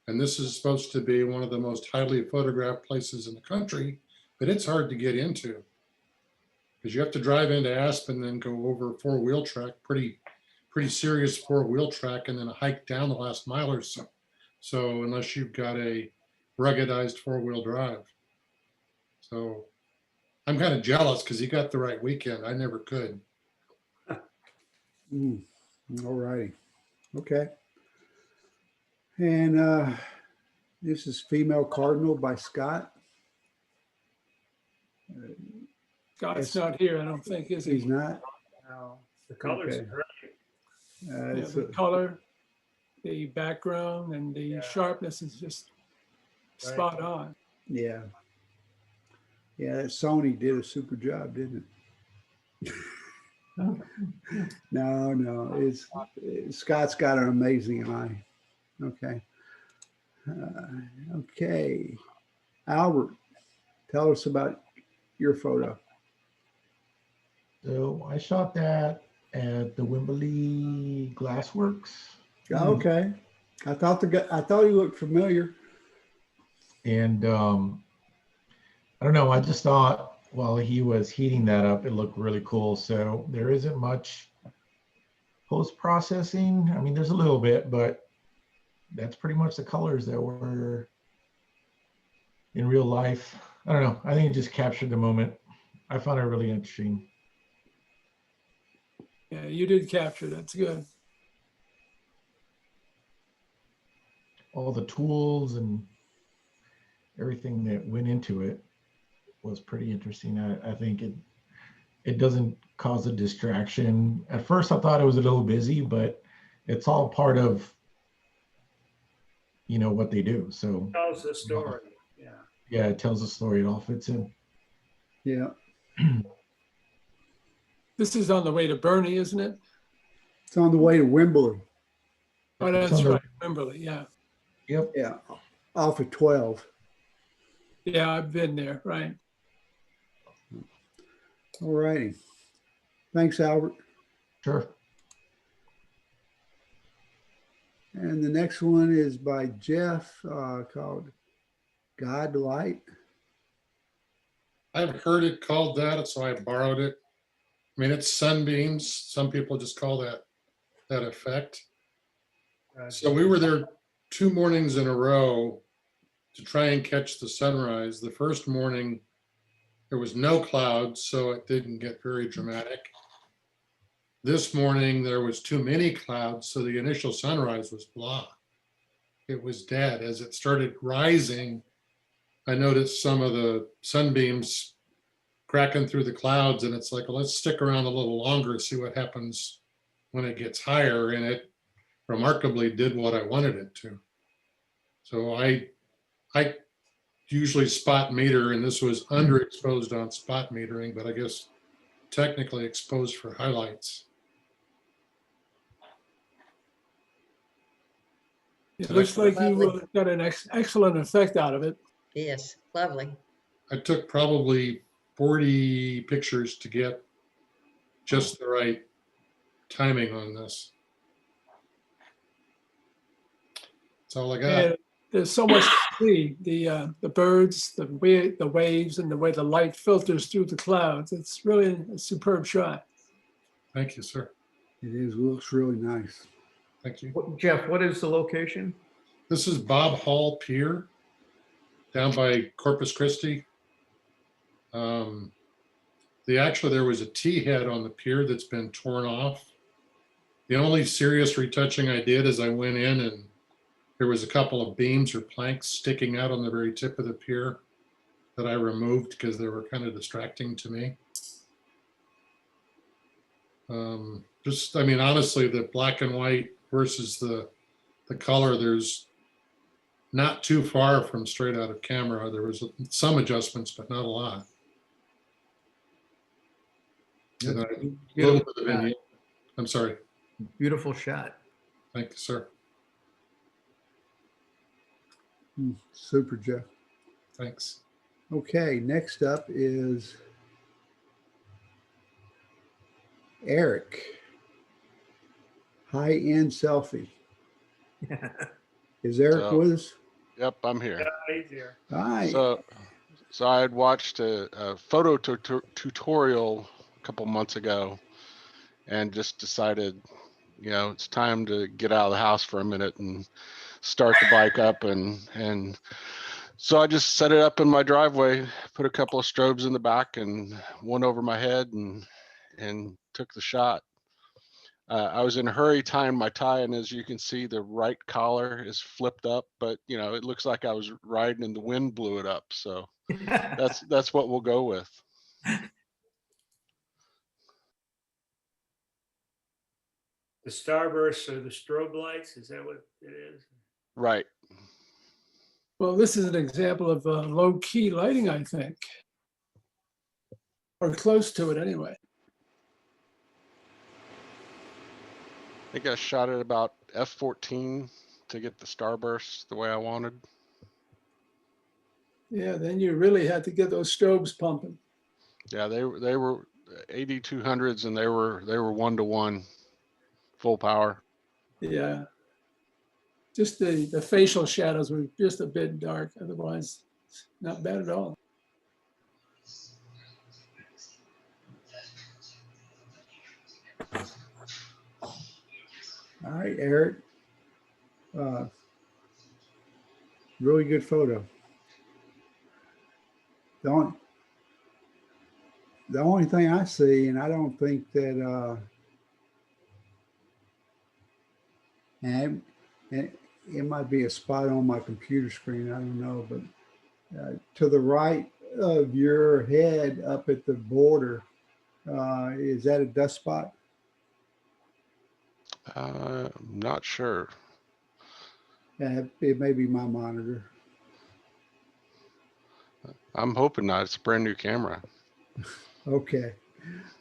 J: And this is supposed to be one of the most highly photographed places in the country, but it's hard to get into because you have to drive into Aspen, then go over a four-wheel track, pretty serious four-wheel track, and then a hike down the last mile or so. So unless you've got a ruggedized four-wheel drive. So I'm kind of jealous because he got the right weekend. I never could.
A: All righty. Okay. And this is Female Cardinal by Scott.
F: Scott's not here, I don't think, is he?
A: He's not?
C: No, the colors
A: Okay.
C: are great.
F: Yeah, the color, the background, and the sharpness is just spot on.
A: Yeah. Yeah, that Sony did a super job, didn't it? No, Scott's got an amazing eye. Okay. Okay. Albert, tell us about your photo.
O: So I shot that at the Wimberley Glassworks.
A: Okay. I thought he looked familiar.
O: And I don't know, I just thought while he was heating that up, it looked really cool. So there isn't much post-processing. I mean, there's a little bit, but that's pretty much the colors that were in real life. I don't know. I think it just captured the moment. I found it really interesting.
F: Yeah, you did capture. That's good.
O: All the tools and everything that went into it was pretty interesting. I think it doesn't cause a distraction. At first, I thought it was a little busy, but it's all part of, you know, what they do. So
C: It tells the story.
O: Yeah, it tells a story. It all fits in.
A: Yeah.
F: This is on the way to Bernie, isn't it?
A: It's on the way to Wimberley.
F: Oh, that's right, Wimberley, yeah.
O: Yep.
A: Yeah, off of 12.
F: Yeah, I've been there, right.
A: All righty. Thanks, Albert.
O: Sure.
A: And the next one is by Jeff called God Light.
J: I've heard it called that, so I borrowed it. I mean, it's sunbeams. Some people just call that effect. So we were there 2 mornings in a row to try and catch the sunrise. The first morning, there was no clouds, so it didn't get very dramatic. This morning, there was too many clouds, so the initial sunrise was blah. It was dead. As it started rising, I noticed some of the sunbeams cracking through the clouds, and it's like, well, let's stick around a little longer, see what happens when it gets higher. And it remarkably did what I wanted it to. So I usually spot meter, and this was underexposed on spot metering, but I guess technically exposed for highlights.
F: It looks like you
K: Lovely.
F: got an excellent effect out of it.
K: Yes, lovely.
J: I took probably 40 pictures to get just the right timing on this. That's all I got.
F: And there's so much to see, the birds, the waves, and the way the light filters through the clouds. It's really a superb shot.
J: Thank you, sir.
A: It is, looks really nice.
J: Thank you.
M: Jeff, what is the location?
J: This is Bob Hall Pier down by Corpus Christi. There was a T-head on the pier that's been torn off. The only serious retouching I did is I went in and there was a couple of beams or planks sticking out on the very tip of the pier that I removed because they were kind of distracting to me. Honestly, the black and white versus the color, there's not too far from straight out of camera. There was some adjustments, but not a lot. And a little bit of vignette. I'm sorry.
M: Beautiful shot.
J: Thank you, sir.
A: Super, Jeff.
J: Thanks.
A: Okay, next up is Eric. High-end selfie. Is Eric with us?
P: Yep, I'm here.
C: Easier.
A: Hi.
P: So I had watched a photo tutorial a couple months ago and just decided, it's time to get out of the house for a minute and start the bike up. And so I just set it up in my driveway, put a couple of strobes in the back and one over my head and took the shot. I was in a hurry tying my tie, and as you can see, the right collar is flipped up, but it looks like I was riding and the wind blew it up. So that's what we'll go with.
C: The starbursts or the strobe lights, is that what it is?
P: Right.
F: Well, this is an example of low-key lighting, I think. Or close to it anyway.
P: I think I shot it about f14 to get the starbursts the way I wanted.
F: Yeah, then you really had to get those strobes pumping.
P: Yeah, they were 8200s and they were 1-to-1 full power.
F: Yeah. Just the facial shadows were just a bit dark. Otherwise, not bad at all.
A: All right, Eric. Really good photo. The only thing I see, and I don't think that, and it might be a spot on my computer screen, I don't know, but to the right of your head up at the border, is that a dust spot?
P: I'm not sure.
A: It may be my monitor.
P: I'm hoping not. It's a brand new camera.
A: Okay.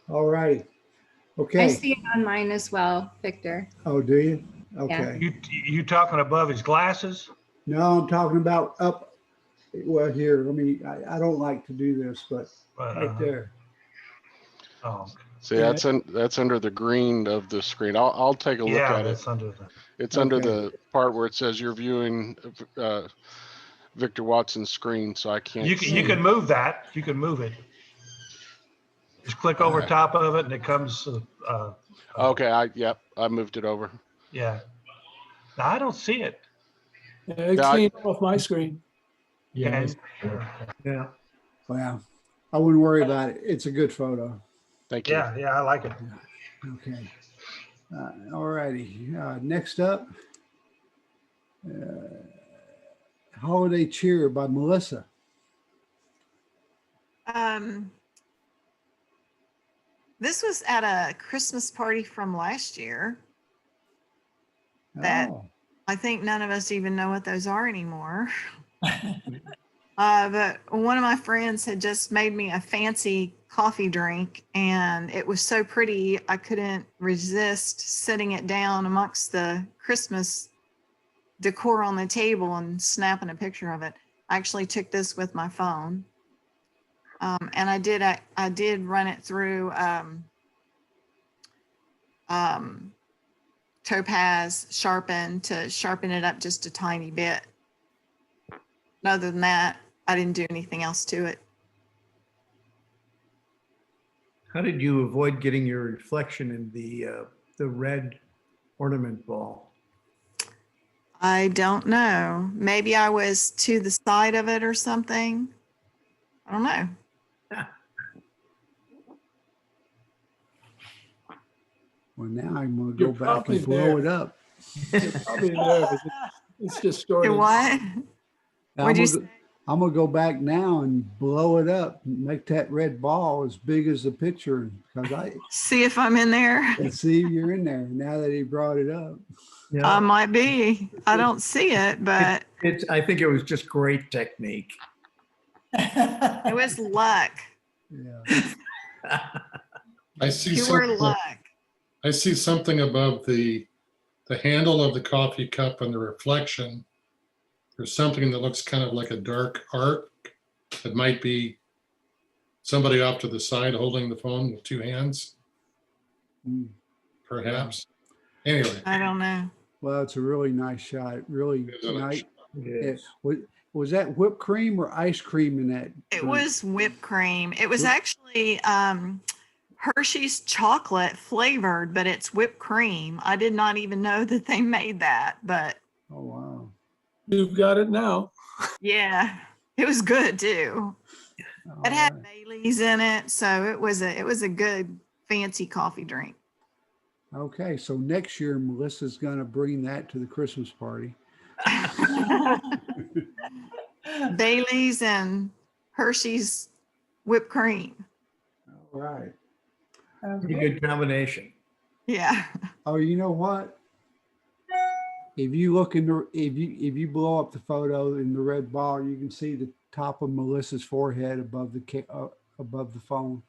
A: All right. Okay.
I: I see it on mine as well, Victor.
A: Oh, do you? Okay.
G: You talking above his glasses?
A: No, I'm talking about up. Well, here, I don't like to do this, but right there.
G: Oh.
P: See, that's under the green of the screen. I'll take a look at it. It's under the part where it says you're viewing Victor Watson's screen, so I can't.
G: You can move that. You can move it. Just click over top of it, and it comes.
P: Okay. I moved it over.
G: Yeah. Now, I don't see it.
F: Yeah, it cleaned off my screen.
G: Yeah.
A: Yeah. Well, I wouldn't worry about it. It's a good photo.
P: Thank you.
G: Yeah, I like it.
A: Okay. All righty. Next up, Holiday Cheer by Melissa.
B: This was at a Christmas party from last year that I think none of us even know what those are anymore. But one of my friends had just made me a fancy coffee drink, and it was so pretty, I couldn't resist sitting it down amongst the Christmas decor on the table and snapping a picture of it. I actually took this with my phone. And I did run it through Topaz Sharpen to sharpen it up just a tiny bit. Other than that, I didn't do anything else to it.
M: How did you avoid getting your reflection in the red ornament ball?
B: I don't know. Maybe I was to the side of it or something. I don't know.
A: Well, now I'm going to
F: You're
A: go back
F: probably
A: and blow
F: there.
A: it up.
F: You're probably there, but it's distorted.
B: What? What'd you say?
A: I'm going to go back now and blow it up and make that red ball as big as the picture, because I
B: See if I'm in there.
A: can see you're in there now that he brought it up.
B: I might be. I don't see it, but
M: I think it was just great technique.
B: it was luck.
A: Yeah.
J: I see
B: Pure
J: something.
B: luck.
J: I see something above the handle of the coffee cup and the reflection. There's something that looks kind of like a dark arc. It might be somebody off to the side holding the phone with two hands, perhaps. Anyway.
B: I don't know.
A: Well, it's a really nice shot. Really
J: It is a nice
A: nice.
J: shot.
A: Was that whipped cream or ice cream in that?
B: It
A: drink?
B: was whipped cream. It was actually Hershey's chocolate flavored, but it's whipped cream. I did not even know that they made that, but
A: Oh, wow.
F: You've got it now.
B: yeah, it was good too.
A: All
B: It had
A: right.
B: Bailey's in it, so it was a good fancy coffee drink.
A: Okay, so next year Melissa's going to bring that to the Christmas party.
B: Bailey's and Hershey's whipped cream.
A: All right.
M: Pretty good combination.
B: Yeah.
A: Oh, you know what? If you look in the, if you blow up the photo in the red ball, you can see the top of Melissa's forehead above the phone.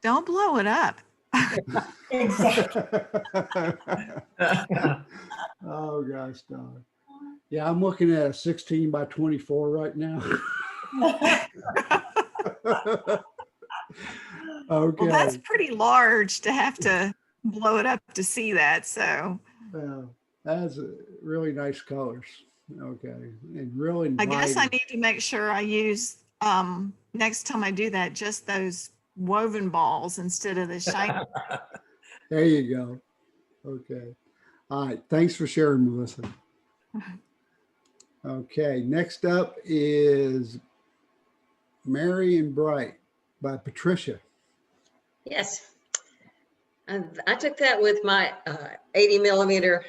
B: Don't blow it up.
A: Oh gosh, dog. Yeah, I'm looking at a 16 by 24 right now. Okay.
B: Well, that's pretty large to have to blow it up to see that. So
A: That's really nice colors. Okay, and really.
B: I guess I
A: light.
B: need to make sure I use next time I do that, just those woven balls instead of the shiny.
A: There you go. Okay. All right. Thanks for sharing, Melissa. Okay. Next up is Merry and Bright by Patricia.
K: Yes. I took that with my 80 millimeter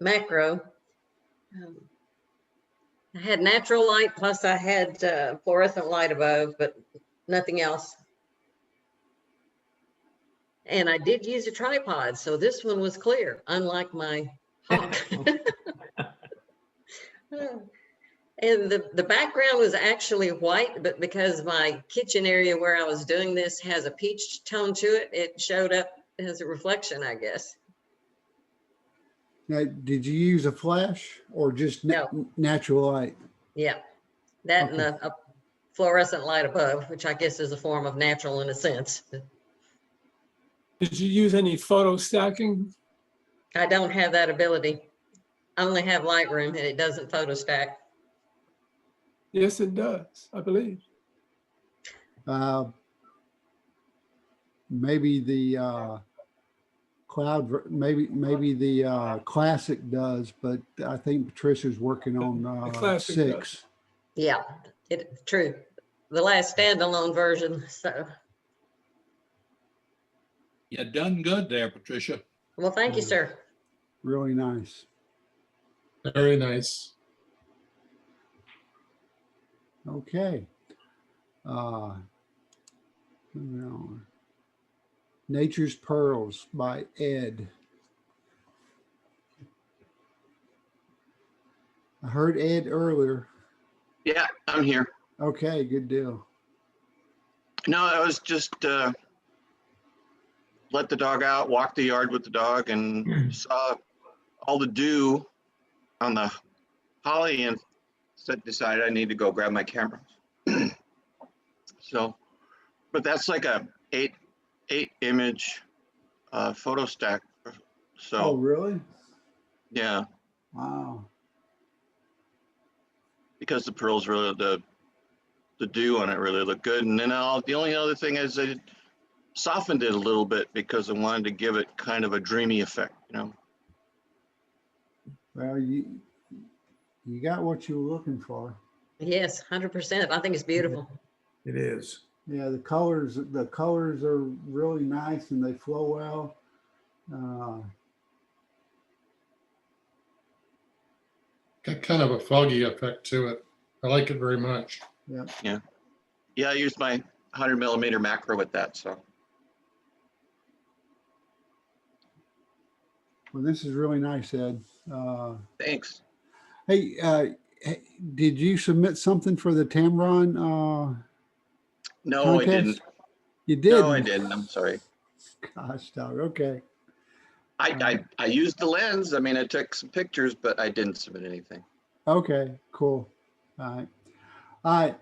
K: macro. I had natural light, plus I had fluorescent light above, but nothing else. And I did use a tripod, so this one was clear, unlike my Hawk. And the background was actually white, but because my kitchen area where I was doing this has a peach tone to it, it showed up as a reflection, I guess.
A: Now, did you use a flash or just natural light?
K: Yeah, that and a fluorescent light above, which I guess is a form of natural in a sense.
F: Did you use any photo stacking?
K: I don't have that ability. I only have Lightroom and it doesn't photo stack.
F: Yes, it does, I believe.
A: Maybe the cloud, maybe the classic does, but I think Patricia's working on
F: classic
A: 6.
F: does.
K: Yeah, it's true. The last standalone version. So,
L: You done good there, Patricia.
K: well, thank you, sir.
A: Really nice.
J: Very nice.
A: Okay. Moving on. Nature's Pearls by Ed. I heard Ed earlier.
N: Yeah, I'm here.
A: Okay, good deal.
N: No, I was just let the dog out, walked the yard with the dog, and saw all the dew on the holly, and decided I need to go grab my camera. So, but that's like a eight image photo stack.
A: Oh,
N: So
A: really?
N: yeah,
A: Wow.
N: because the pearls really the dew on it really looked good. And then the only other thing is I softened it a little bit because I wanted to give it kind of a dreamy effect, you know.
A: Well, you got what you were looking for.
K: Yes, 100%. I think it's beautiful.
M: It is.
A: Yeah, the colors are really nice and they flow well.
J: Got kind of a foggy effect to it. I like it very much.
A: Yeah.
N: Yeah, I used my 100mm macro with that, so.
A: Well, this is really nice, Ed.
N: Thanks.
A: Hey, did you submit something for the Tamron
N: No,
A: contest?
N: I didn't.
A: You did?
N: No, I didn't. I'm sorry.
A: Gosh, dog. Okay.
N: I used the lens. I mean, I took some pictures, but I didn't submit anything.
A: Okay, cool. All right.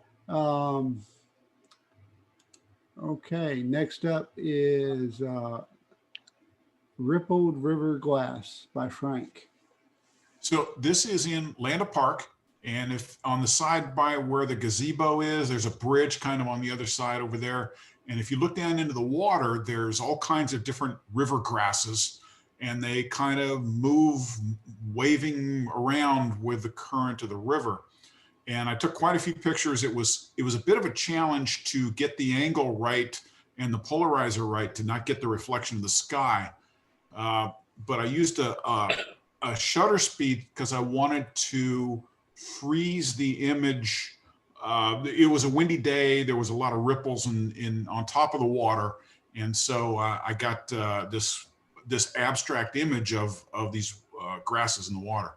A: Okay, next up is Rippled River Glass by Frank.
E: So this is in Landa Park. And if on the side by where the gazebo is, there's a bridge kind of on the other side over there. And if you look down into the water, there's all kinds of different river grasses, and they kind of move waving around with the current of the river. And I took quite a few pictures. It was a bit of a challenge to get the angle right and the polarizer right to not get the reflection of the sky. But I used a shutter speed because I wanted to freeze the image. It was a windy day. There was a lot of ripples on top of the water. And so I got this abstract image of these grasses in the water.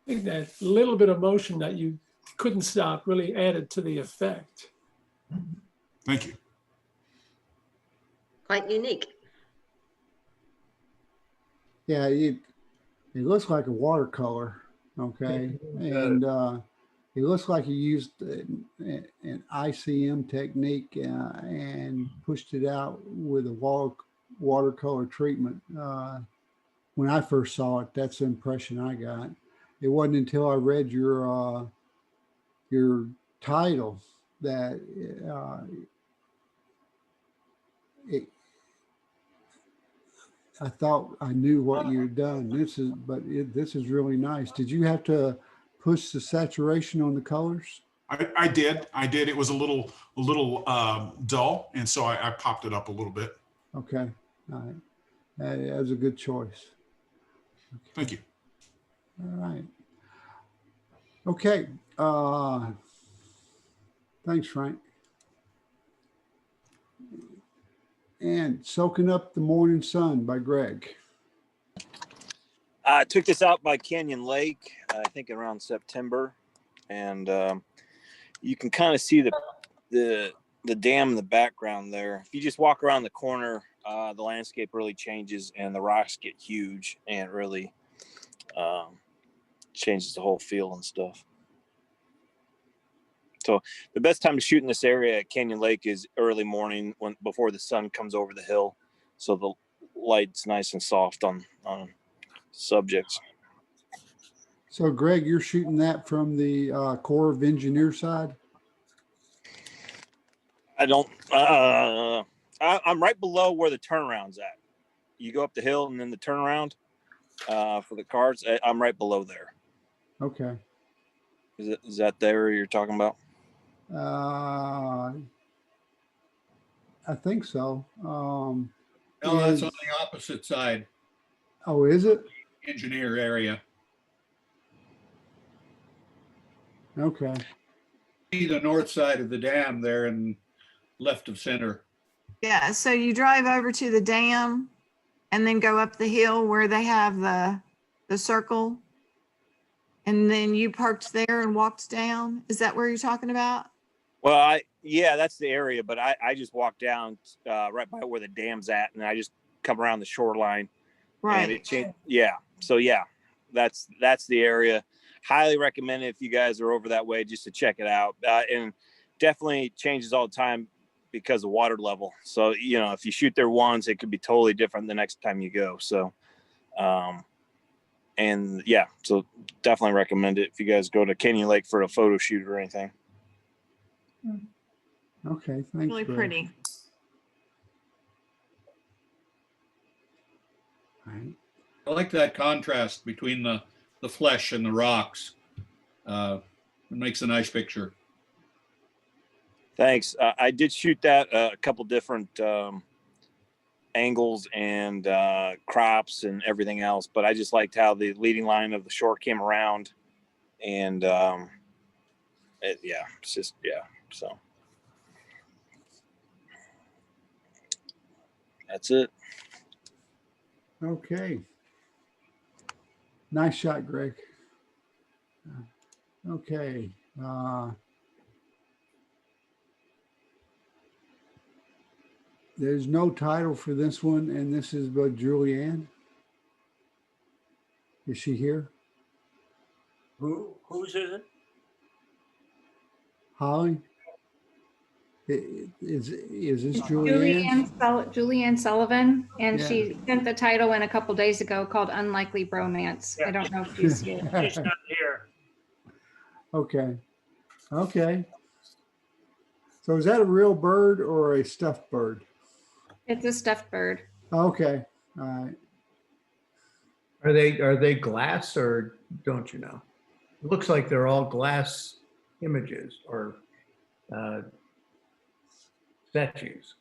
F: I think that little bit of motion that you couldn't stop really added to the effect.
E: Thank you.
K: Quite unique.
A: Yeah, it looks like a watercolor, okay? And it looks like you used an ICM technique and pushed it out with a watercolor treatment. When I first saw it, that's the impression I got. It wasn't until I read your title that I thought I knew what you had done. This is really nice. Did you have to push the saturation on the colors?
E: I did. It was a little dull, and so I popped it up a little bit.
A: Okay, all right. That was a good choice. Okay.
E: Thank you.
A: All right. Okay. Thanks, Frank. And Soaking Up the Morning Sun by Greg.
Q: I took this out by Canyon Lake, I think around September, and you can kind of see the dam in the background there. If you just walk around the corner, the landscape really changes and the rocks get huge, and it really changes the whole feel and stuff. So the best time to shoot in this area at Canyon Lake is early morning before the sun comes over the hill. So the light's nice and soft on subjects.
A: So Greg, you're shooting that from the Corps of Engineers side?
Q: I don't, I'm right below where the turnaround's at. You go up the hill and then the turnaround for the cars, I'm right below there.
A: Okay.
Q: Is that the area you're talking about?
A: I think so.
L: No, that's on the opposite side.
A: Oh, is it?
L: Engineer area.
A: Okay.
L: See the north side of the dam there and left of center.
B: Yeah, so you drive over to the dam and then go up the hill where they have the circle? And then you parked there and walked down? Is that where you're talking about?
Q: Well, yeah, that's the area, but I just walked down right by where the dam's at, and I just come around the shoreline.
B: Right.
Q: And it changed. Yeah. So yeah, that's the area. Highly recommend it if you guys are over that way, just to check it out. And definitely changes all the time because of water level. So, you know, if you shoot there once, it could be totally different the next time you go. So, and yeah, so definitely recommend it if you guys go to Canyon Lake for a photo shoot or anything.
A: Okay, thanks.
B: Really
A: Greg.
B: pretty.
A: All right.
L: I like that contrast between the flesh and the rocks. It makes a nice picture.
Q: Thanks. I did shoot that a couple different angles and crops and everything else, but I just liked how the leading line of the shore came around, and it's just so that's it.
A: Okay. Nice shot, Greg. Okay. There's no title for this one, and this is by Julianne. Is she here?
C: Whose is it?
A: Holly? Is this Julianne?
I: Julianne Sullivan, and
A: Yeah.
I: she sent the title in a couple days ago called Unlikely Bromance. I don't know if she's here.
C: She's not here.
A: Okay. Okay. So is that a real bird or a stuffed bird?
I: It's a stuffed bird.
A: Okay. All right.
M: Are they glass or don't you know? It looks like they're all glass images or statues.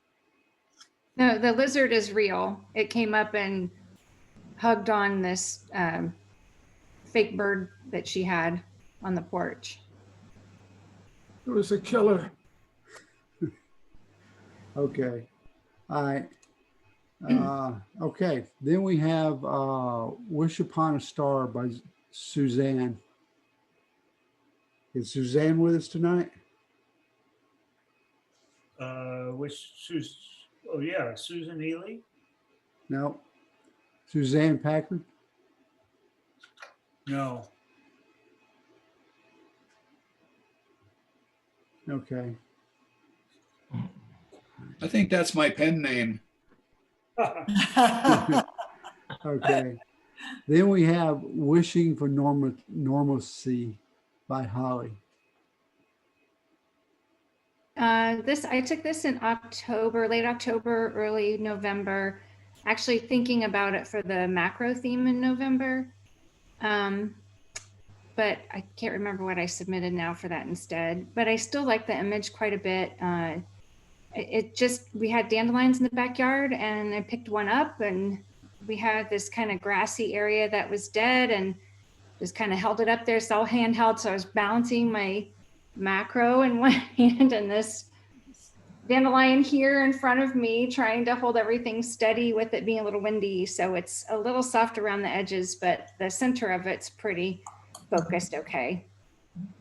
I: No, the lizard is real. It came up and hugged on this fake bird that she had on the porch.
F: It was a killer.
A: Okay. All right. Okay. Then we have Wish Upon a Star by Suzanne. Is Suzanne with us tonight?
C: Susan Healy.
A: No. Suzanne Packard?
C: No.
A: Okay.
L: I think that's my pen name.
A: Okay. Then we have Wishing for Normalcy by Holly.
I: I took this in October, late October, early November, actually thinking about it for the macro theme in November. But I can't remember what I submitted now for that instead, but I still like the image quite a bit. We had dandelions in the backyard and I picked one up and we had this kind of grassy area that was dead and just kind of held it up there. It's all handheld. So I was balancing my macro in one hand and this dandelion here in front of me, trying to hold everything steady with it being a little windy. So it's a little soft around the edges, but the center of it's pretty focused okay.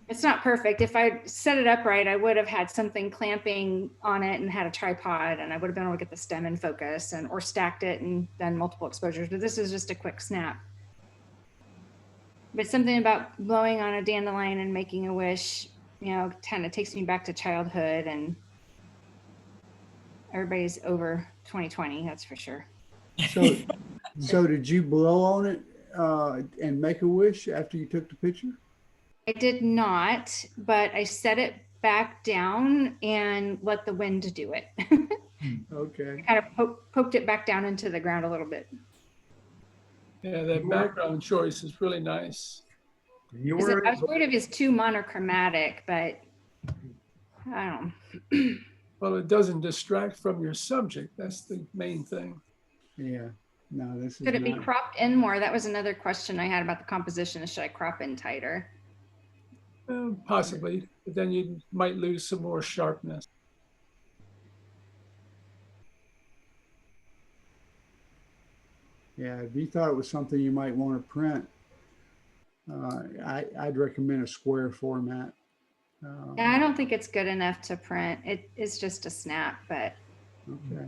I: It's not perfect. If I set it up right, I would have had something clamping on it and had a tripod and I would have been able to get the stem in focus or stacked it and done multiple exposures, but this is just a quick snap. But something about blowing on a dandelion and making a wish, kind of takes me back to childhood, and everybody's over 2020, that's for sure.
A: So did you blow on it and make a wish after you took the picture?
I: I did not, but I set it back down and let the wind do it.
A: Okay.
I: Kind of poked it back down into the ground a little bit.
F: Yeah, that background choice is really nice.
I: I was worried if it's too monochromatic, but I don't know.
F: Well, it doesn't distract from your subject. That's the main thing.
A: Yeah. No, this is.
I: Could it be cropped in more? That was another question I had about the composition. Should I crop in tighter?
F: Possibly, but then you might lose some more sharpness.
A: Yeah, if you thought it was something you might want to print, I'd recommend a square format.
I: Yeah, I don't think it's good enough to print. It's just a snap, but
A: Okay.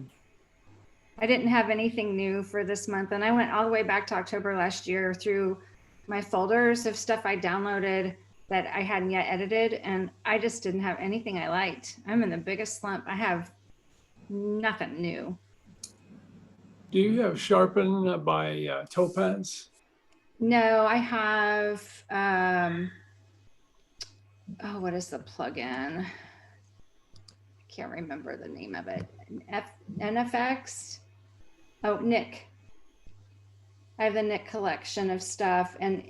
I: I didn't have anything new for this month. And I went all the way back to October last year through my folders of stuff I downloaded that I hadn't yet edited. And I just didn't have anything I liked. I'm in the biggest slump. I have nothing new.
F: Do you have Sharpen by Topaz?
I: No, I have, oh, what is the plugin? I can't remember the name of it. NFX? Oh, Nick. I have the Nick collection of stuff and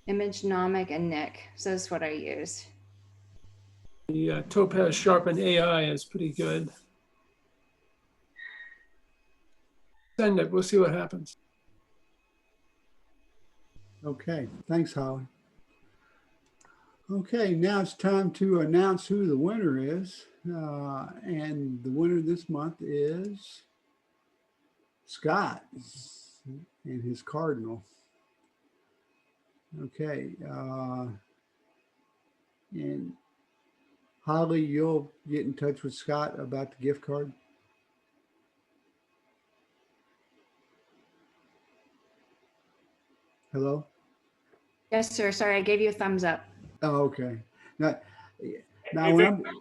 I: ImageNomic and Nick. So that's what I use.
F: The Topaz Sharpen AI is pretty good. Send it. We'll see what happens.
A: Okay. Thanks, Holly. Okay, now it's time to announce who the winner is. And the winner this month is Scott and his Cardinal. Okay. And Holly, you'll get in touch with Scott about the gift card. Hello?
I: Yes, sir. Sorry, I gave you a thumbs up.
A: Oh, okay. Now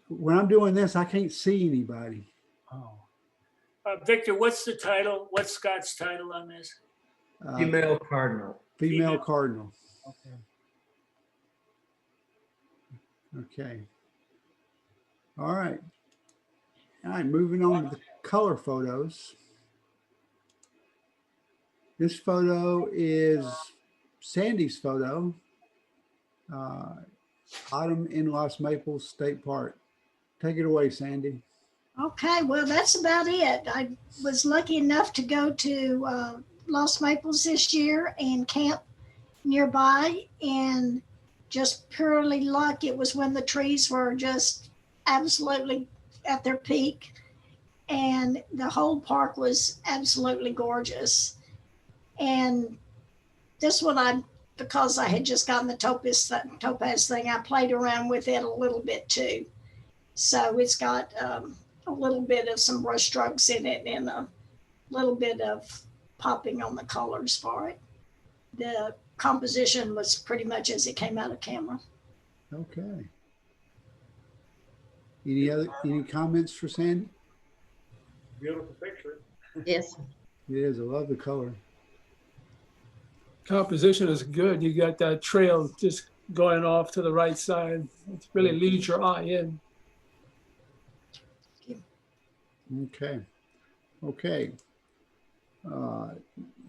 A: when I'm doing this, I can't see anybody.
C: Oh. Victor, what's the title? What's Scott's title on this?
M: Female cardinal.
A: Female cardinal.
C: Okay.
A: Okay. All right. All right, moving on to the color photos. This photo is Sandy's photo. Autumn in Los Maples State Park. Take it away, Sandy.
H: Okay, well, that's about it. I was lucky enough to go to Los Maples this year and camp nearby, and just purely luck. It was when the trees were just absolutely at their peak, and the whole park was absolutely gorgeous. And this one, because I had just gotten the Topaz thing, I played around with it a little bit too. So it's got a little bit of some brush strokes in it and a little bit of popping on the colors for it. The composition was pretty much as it came out of camera.
A: Okay. Any comments for Sandy?
C: Beautiful picture.
K: Yes.
A: It is. I love the color.
F: Composition is good. You got that trail just going off to the right side. It really leads your eye in.
A: Okay. Okay.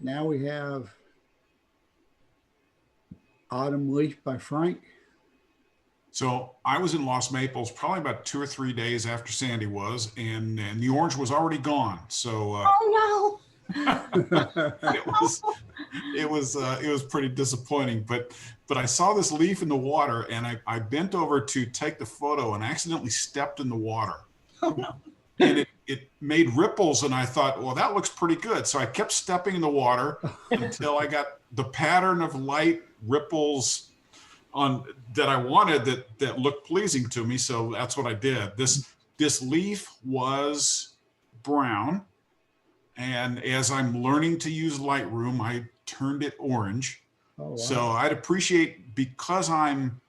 A: Now we have Autumn Leaf by Frank.
E: So I was in Los Maples probably about 2 or 3 days after Sandy was, and the orange was already gone. So
H: Oh
E: it was pretty disappointing. But I saw this leaf in the water, and I bent over to take the photo and accidentally stepped in the water.
H: no! Oh no!
E: And it made ripples, and I thought, well, that looks pretty good. So I kept stepping in the water until I got the pattern of light ripples on that I wanted that looked pleasing to me. So that's what I did. This leaf was brown, and as I'm learning to use Lightroom, I turned it orange.
A: Oh, wow.
E: So I'd appreciate, because I'm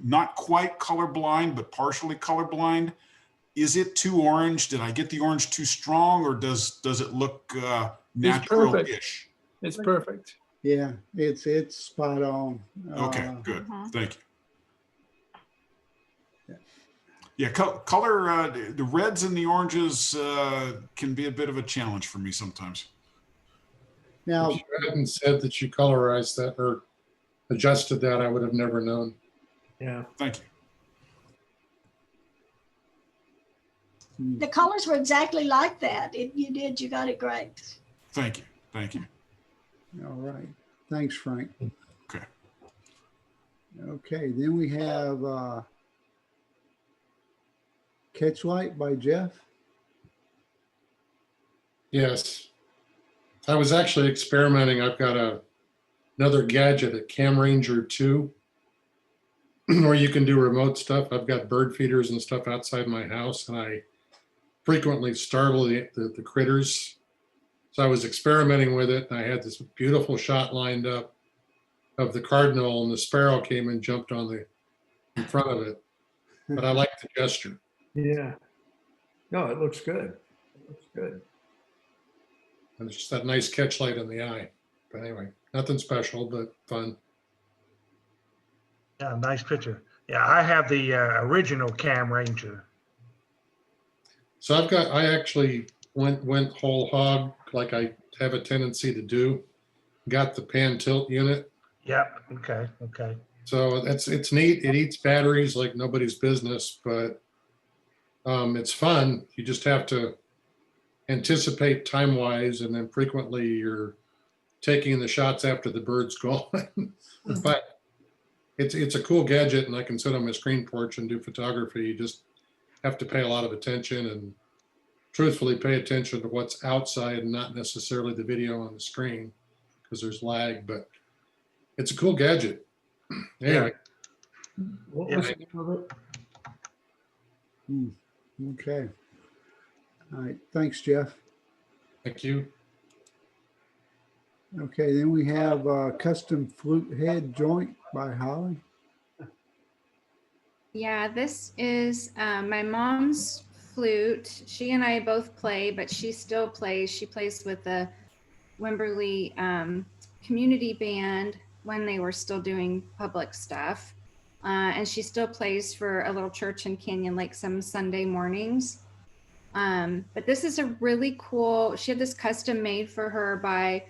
E: not quite colorblind, but partially colorblind, is it too orange? Did I get the orange too strong, or does it look natural-ish?
F: It's perfect.
A: Yeah, it's spot on.
E: Okay, good. Thank you. Yeah, color, the reds and the oranges can be a bit of a challenge for me sometimes.
A: Now,
J: if you hadn't said that you colorized that or adjusted that, I would have never known.
M: Yeah.
E: Thank you.
H: The colors were exactly like that. You got it great.
E: Thank you. Thank you.
A: All right. Thanks, Frank.
E: Okay.
A: Okay, then we have Catchlight by Jeff.
J: Yes. I was actually experimenting. I've got a another gadget, a Cam Ranger 2, where you can do remote stuff. I've got bird feeders and stuff outside my house, and I frequently startle the critters. So I was experimenting with it, and I had this beautiful shot lined up of the cardinal, and the sparrow came and jumped in front of it. But I like the gesture.
M: Yeah. No, it looks good. It looks good.
J: And it's just that nice catch light in the eye. But anyway, nothing special, but fun.
G: Yeah, nice picture. Yeah, I have the original Cam Ranger.
J: So I actually went whole hog, like I have a tendency to do. Got the pan tilt unit.
G: Yep. Okay. Okay.
J: So it's neat. It eats batteries like nobody's business, but it's fun. You just have to anticipate time wise, and then frequently you're taking the shots after the bird's gone. But it's a cool gadget, and I can sit on my screen porch and do photography. You just have to pay a lot of attention and truthfully pay attention to what's outside and not necessarily the video on the screen, because there's lag. But it's a cool gadget. Anyway.
M: What was the name of it?
A: Okay. All right. Thanks, Jeff.
J: Thank you.
A: Okay, then we have custom flute head joint by Holly.
I: Yeah, this is my mom's flute. She and I both play, but she still plays. She plays with the Wimberley community band when they were still doing public stuff. And she still plays for a little church in Canyon Lake some Sunday mornings. But this is a really cool, she had this custom made for her by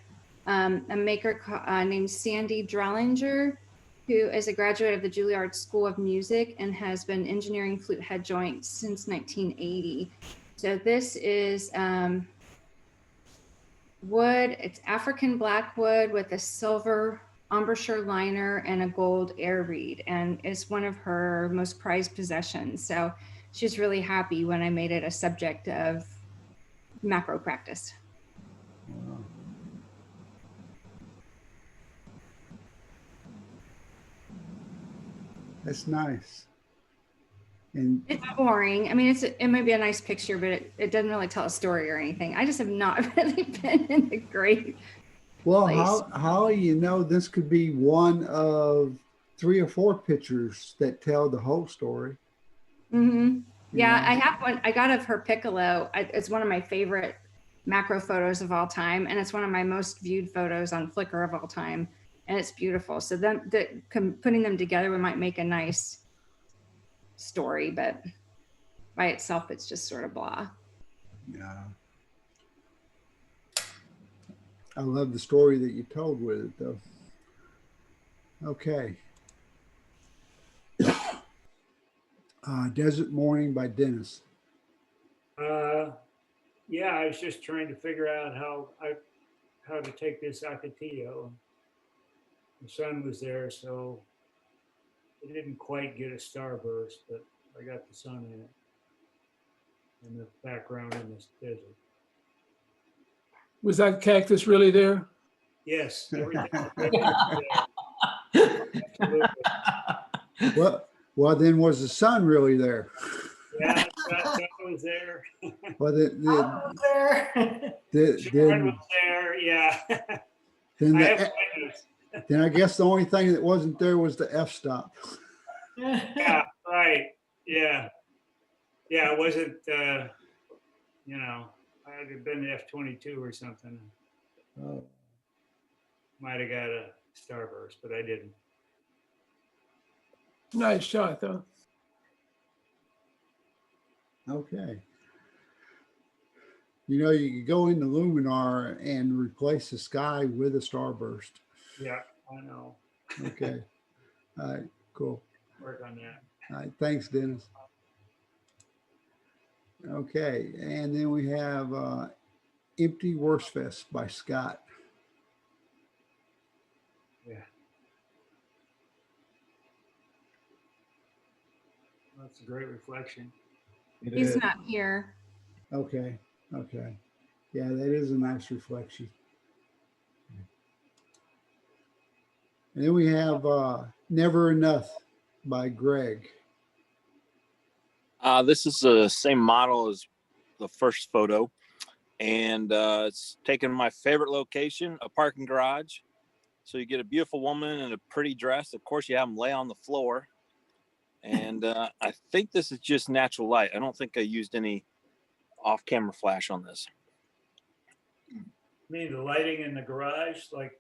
I: a maker named Sandy Drellinger, who is a graduate of the Juilliard School of Music and has been engineering flute head joints since 1980. So this is wood, it's African black wood with a silver embouchure liner and a gold air reed, and it's one of her most prized possessions. So she's really happy when I made it a subject of macro practice.
A: Wow. That's nice. And
I: it's boring. I mean, it might be a nice picture, but it doesn't really tell a story or anything. I just have not really been in a great
A: well, how you know this could be one of 3 or 4 pictures that tell the whole story.
I: Mm-hmm. Yeah, I have one. I got of her piccolo. It's one of my favorite macro photos of all time, and it's one of my most viewed photos on Flickr of all time. And it's beautiful. So putting them together, we might make a nice story, but by itself, it's just sort of blah.
A: Yeah. I love the story that you told with it, though. Okay. Desert Morning by Dennis.
C: Yeah, I was just trying to figure out how to take this Acatillo. The sun was there, so it didn't quite get a starburst, but I got the sun in it and the background in this desert.
F: Was that cactus really there?
C: Yes, everything was there. Absolutely.
A: Well, then was the sun really there?
C: Yeah, the sun was there.
A: Well,
C: SHARON was there, yeah.
A: Then I guess the only thing that wasn't there was the f-stop.
C: Yeah, right. Yeah. Yeah, it wasn't, you know, I'd have been the F-22 or something.
A: Oh.
C: Might have got a starburst, but I didn't.
F: Nice shot, though.
A: Okay. You know, you could go into Luminar and replace the sky with a starburst.
C: Yeah, I know.
A: Okay. All right, cool.
C: Work on that.
A: All right, thanks, Dennis. Okay, and then we have Empty Worstfest by Scott.
C: Yeah. That's a great reflection.
I: He's not here.
A: Okay, okay. Yeah, that is a nice reflection. And then we have Never Enough by Greg.
Q: This is the same model as the first photo, and it's taken my favorite location, a parking garage. So you get a beautiful woman in a pretty dress. Of course, you have them lay on the floor. And I think this is just natural light. I don't think I used any off-camera flash on this.
C: I mean, the lighting in the garage, like.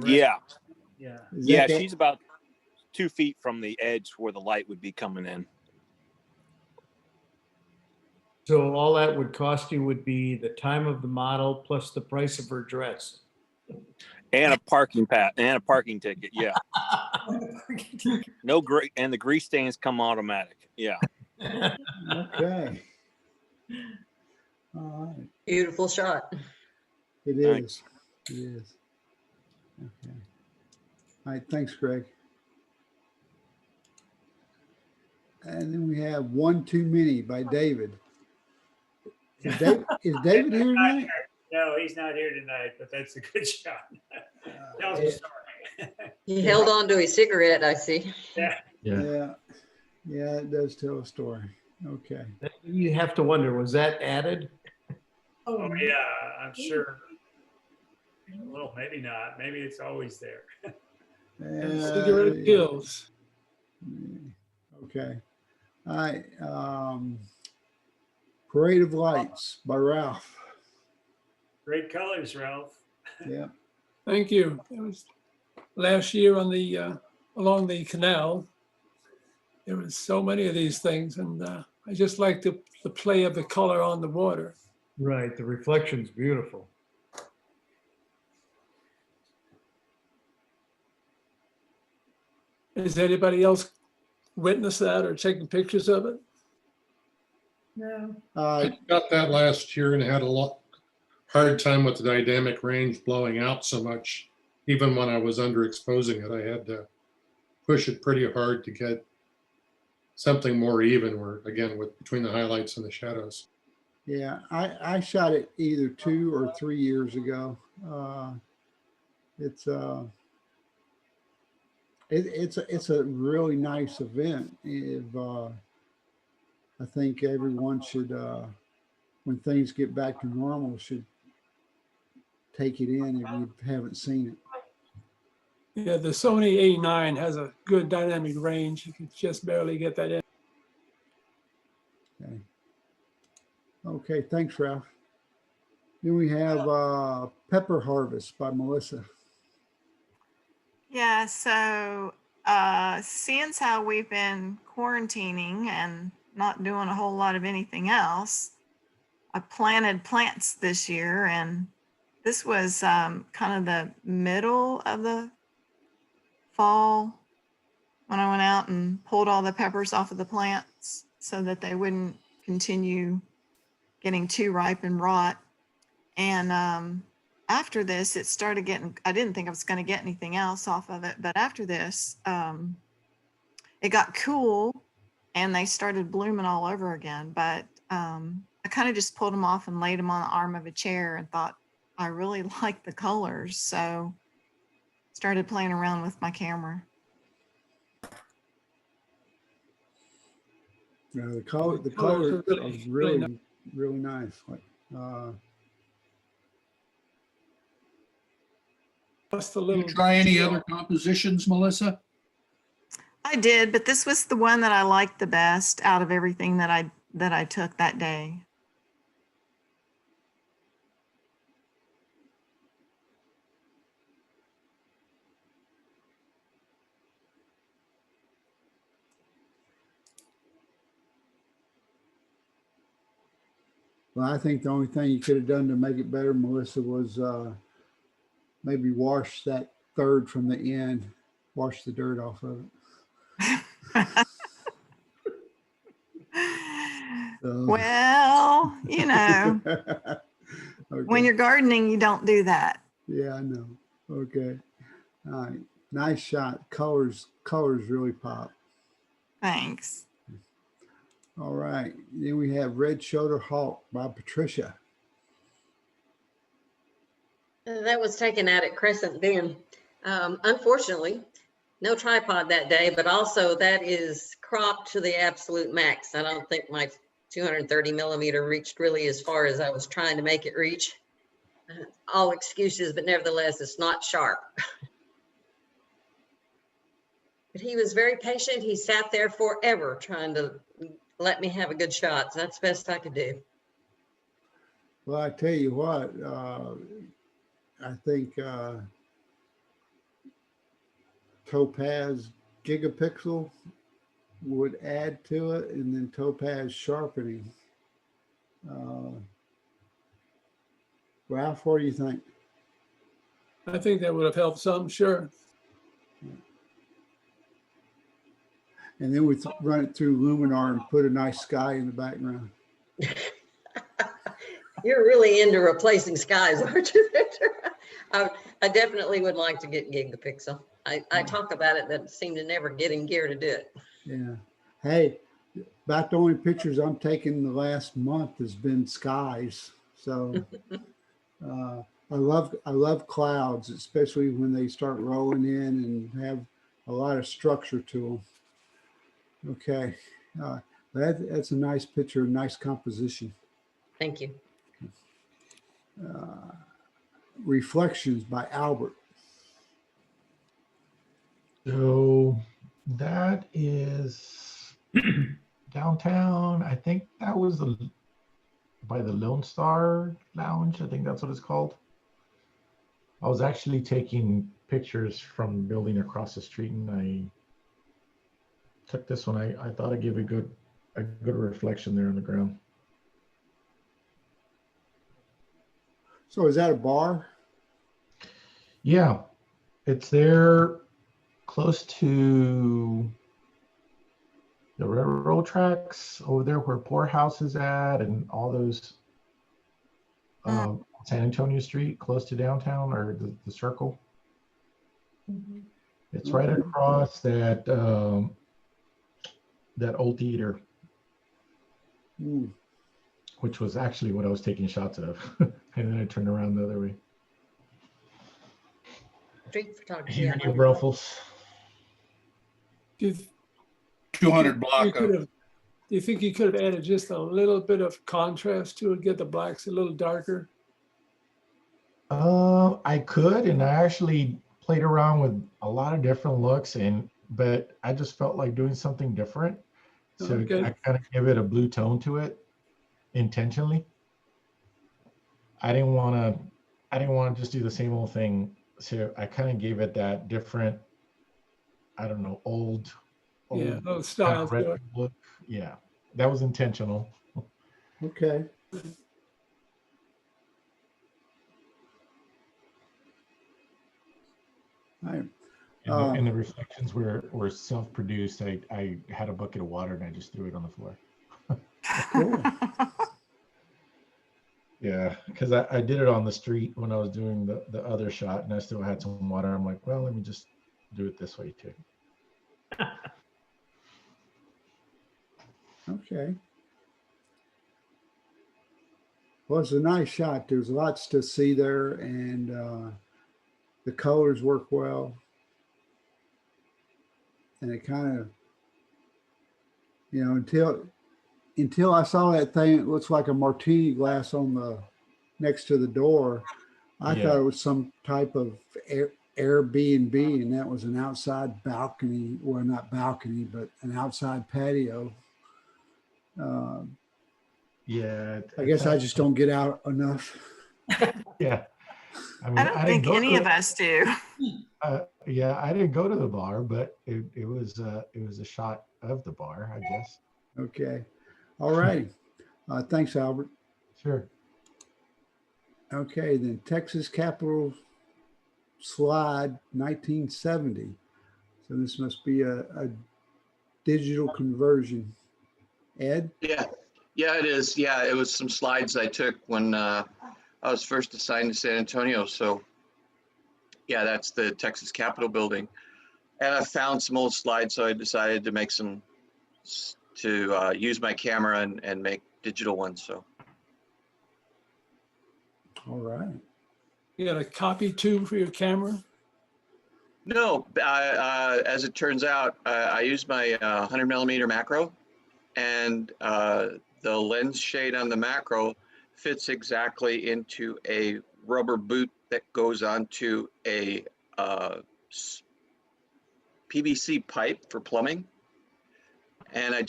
Q: Yeah.
C: Yeah.
Q: Yeah, she's about 2 feet from the edge where the light would be coming in.
M: So all that would cost you would be the time of the model plus the price of her dress.
Q: And a parking ticket. Yeah. No great, and the grease stains come automatic. Yeah.
A: Okay. All right.
K: Beautiful shot.
A: It is. It is. Okay. All right. Thanks, Greg. And then we have One Too Many by David. Is David here tonight?
C: No, he's not here tonight, but that's a good shot. Tells a story.
K: He held on to his cigarette, I see.
C: Yeah.
A: Yeah. Yeah, it does tell a story. Okay.
M: You have to wonder, was that added?
C: Oh, yeah, I'm sure. Well, maybe not. Maybe it's always there.
F: Cigarette kills.
A: Okay. All right. Parade of Lights by Ralph.
C: Great colors, Ralph.
A: Yeah.
F: Thank you. It was last year on the along the canal. There was so many of these things, and I just like the play of the color on the water.
M: Right, the reflection's beautiful.
F: Has anybody else witnessed that or taken pictures of it?
D: No.
J: I got that last year and had a hard time with the dynamic range blowing out so much. Even when I was underexposing it, I had to push it pretty hard to get something more even, where again, with between the highlights and the shadows.
A: Yeah, I shot it either 2 or 3 years ago. It's a really nice event. I think everyone should, when things get back to normal, should take it in if you haven't seen it.
F: Yeah, the Sony A9 has a good dynamic range. You can just barely get that in.
A: Okay. Okay, thanks, Ralph. Then we have Pepper Harvest by Melissa.
B: Yeah, so seeing how we've been quarantining and not doing a whole lot of anything else, I planted plants this year, and this was kind of the middle of the fall when I went out and pulled all the peppers off of the plants so that they wouldn't continue getting too ripe and rot. And after this, it started getting, I didn't think I was going to get anything else off of it, but after this, it got cool and they started blooming all over again. But I kind of just pulled them off and laid them on the arm of a chair and thought I really like the colors. So started playing around with my camera.
A: Yeah, the color is really nice. Like,
L: Did you try any other compositions, Melissa?
B: I did, but this was the one that I liked the best out of everything that I took that day.
A: well, I think the only thing you could have done to make it better, Melissa, was maybe wash that third from the end, wash the dirt off of it.
B: Well, you know,
A: Okay.
B: when you're gardening, you don't do that.
A: Yeah, I know. Okay. All right. Nice shot. Colors really pop.
B: Thanks.
A: All right. Then we have Red Shoulder Hawk by Patricia.
K: That was taken out at Crescent Bend. Unfortunately, no tripod that day, but also that is cropped to the absolute max. I don't think my 230 millimeter reached really as far as I was trying to make it reach. All excuses, but nevertheless, it's not sharp. But he was very patient. He sat there forever trying to let me have a good shot. So that's the best I could do.
A: Well, I tell you what, I think Topaz Gigapixel would add to it, and then Topaz Sharpening. Ralph, what do you think?
F: I think that would have helped some, sure.
A: And then we run it through Luminar and put a nice sky in the background.
K: You're really into replacing skies, aren't you, Victor? I definitely would like to get Gigapixel. I talk about it, but seem to never get in gear to do it.
A: Yeah. Hey, about the only pictures I'm taking the last month has been skies. So I love clouds, especially when they start rolling in and have a lot of structure to them. Okay, that's a nice picture, nice composition.
K: Thank you.
A: Reflections by Albert.
O: So that is downtown. I think that was by the Lone Star Lounge. I think that's what it's called. I was actually taking pictures from the building across the street, and I took this one. I thought I'd give a good reflection there on the ground.
A: So is that a bar?
O: Yeah, it's there close to the railroad tracks over there where Poorhouse is at, and all those San Antonio Street, close to downtown, or the circle. It's right across that that old theater, which was actually what I was taking shots of. And then I turned around the other way.
K: Street photography.
O: Here in Brussels.
L: 200 block.
F: Do you think you could have added just a little bit of contrast to it, get the blacks a little darker?
O: I could, and I actually played around with a lot of different looks, but I just felt like doing something different. So
F: Okay.
O: I kind of give it a blue tone to it intentionally. I didn't want to just do the same old thing. So I kind of gave it that different, I don't know, old
F: Yeah, those styles.
O: kind of retro look. Yeah, that was intentional.
A: Okay. Right.
O: And the reflections were self-produced. I had a bucket of water and I just threw it on the floor.
A: Cool.
O: Yeah, because I did it on the street when I was doing the other shot, and I still had some water. I'm like, well, let me just do it this way too.
A: Okay. Well, it's a nice shot. There's lots to see there, and the colors work well. And it kind of, until I saw that thing, it looks like a martini glass on the next to the door. I thought it was some type of Airbnb, and that was an outside balcony, well, not balcony, but an outside patio.
O: Yeah.
A: I guess I just don't get out enough.
O: Yeah. mean,
B: I don't think any of us do.
O: Yeah, I didn't go to the bar, but it was a shot of the bar, I guess.
A: Okay. All righty. Thanks, Albert.
O: Sure.
A: Okay, then Texas Capitol slide 1970. So this must be a digital conversion. Ed?
N: Yeah, it is. Yeah, it was some slides I took when I was first assigned to San Antonio. So yeah, that's the Texas Capitol building. And I found some old slides, so I decided to make use my camera and make digital ones. So.
A: All right.
F: You got a copy tube for your camera?
N: No, as it turns out, I used my 100 millimeter macro, and the lens shade on the macro fits exactly into a rubber boot that goes onto a PVC pipe for plumbing. And I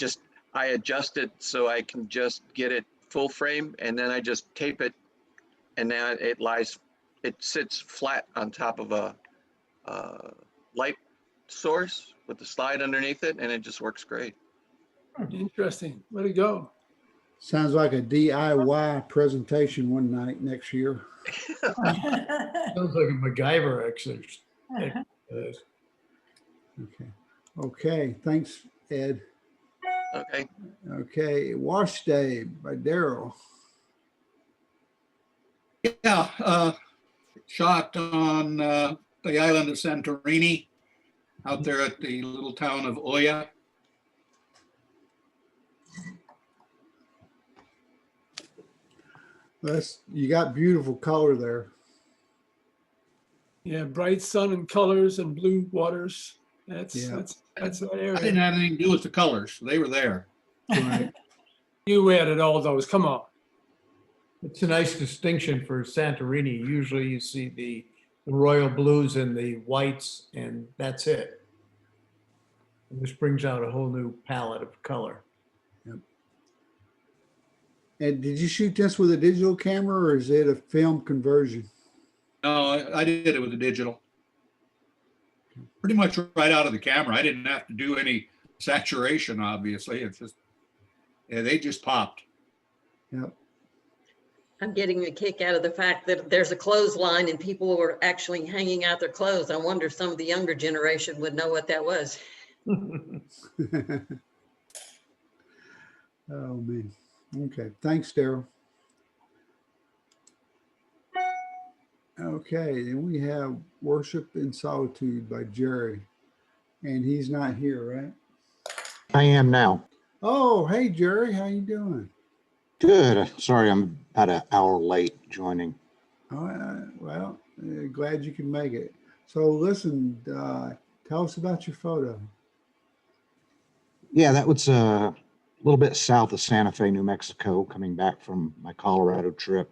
N: adjust it so I can just get it full frame, and then I just tape it, and then it sits flat on top of a light source with the slide underneath it, and it just works great.
F: Interesting. Way to go.
A: Sounds like a DIY presentation one night next year.
M: Sounds like a MacGyver exercise.
A: Okay. Okay. Thanks, Ed.
N: Okay.
A: Okay. Wash Day by Daryl.
L: Yeah, shot on the island of Santorini, out there at the little town of Oya.
A: You got beautiful color there.
F: Yeah, bright sun and colors and blue waters. That's that area.
L: I didn't have anything to do with the colors. They were there.
A: Right.
F: You added all those. Come on.
M: It's a nice distinction for Santorini. Usually you see the royal blues and the whites, and that's it. And this brings out a whole new palette of color.
A: Yep. And did you shoot this with a digital camera, or is it a film conversion?
L: No, I did it with a digital. Pretty much right out of the camera. I didn't have to do any saturation, obviously. It's just, yeah, they just popped.
A: Yep.
K: I'm getting a kick out of the fact that there's a clothesline and people were actually hanging out their clothes. I wonder if some of the younger generation would know what that was.
A: Oh, man. Okay. Thanks, Daryl. Okay. Then we have Worship in Solitude by Jerry. And he's not here, right?
R: I am now.
A: Oh, hey, Jerry. How you doing?
R: Good. Sorry, I'm about an hour late joining.
A: Well, glad you can make it. So listen, tell us about your photo.
R: Yeah, that was a little bit south of Santa Fe, New Mexico, coming back from my Colorado trip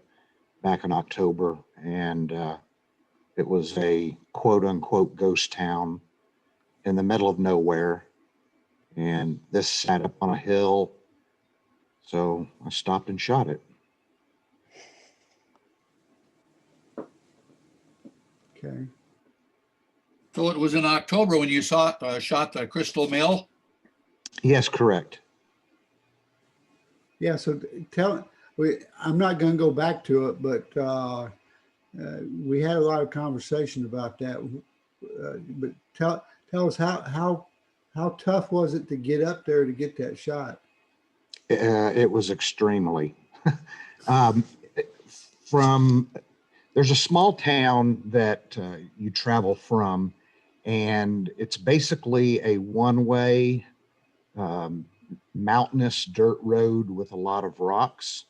R: back in October. And it was a quote unquote ghost town in the middle of nowhere. And this sat up on a hill. So I stopped and shot it.
A: Okay.
L: So it was in October when you shot the Crystal Mill?
R: Yes, correct.
A: Yeah, so I'm not going to go back to it, but we had a lot of conversation about that. But tell us how tough was it to get up there to get that shot?
R: It was extremely. There's a small town that you travel from, and it's basically a one-way mountainous dirt road with a lot of rocks,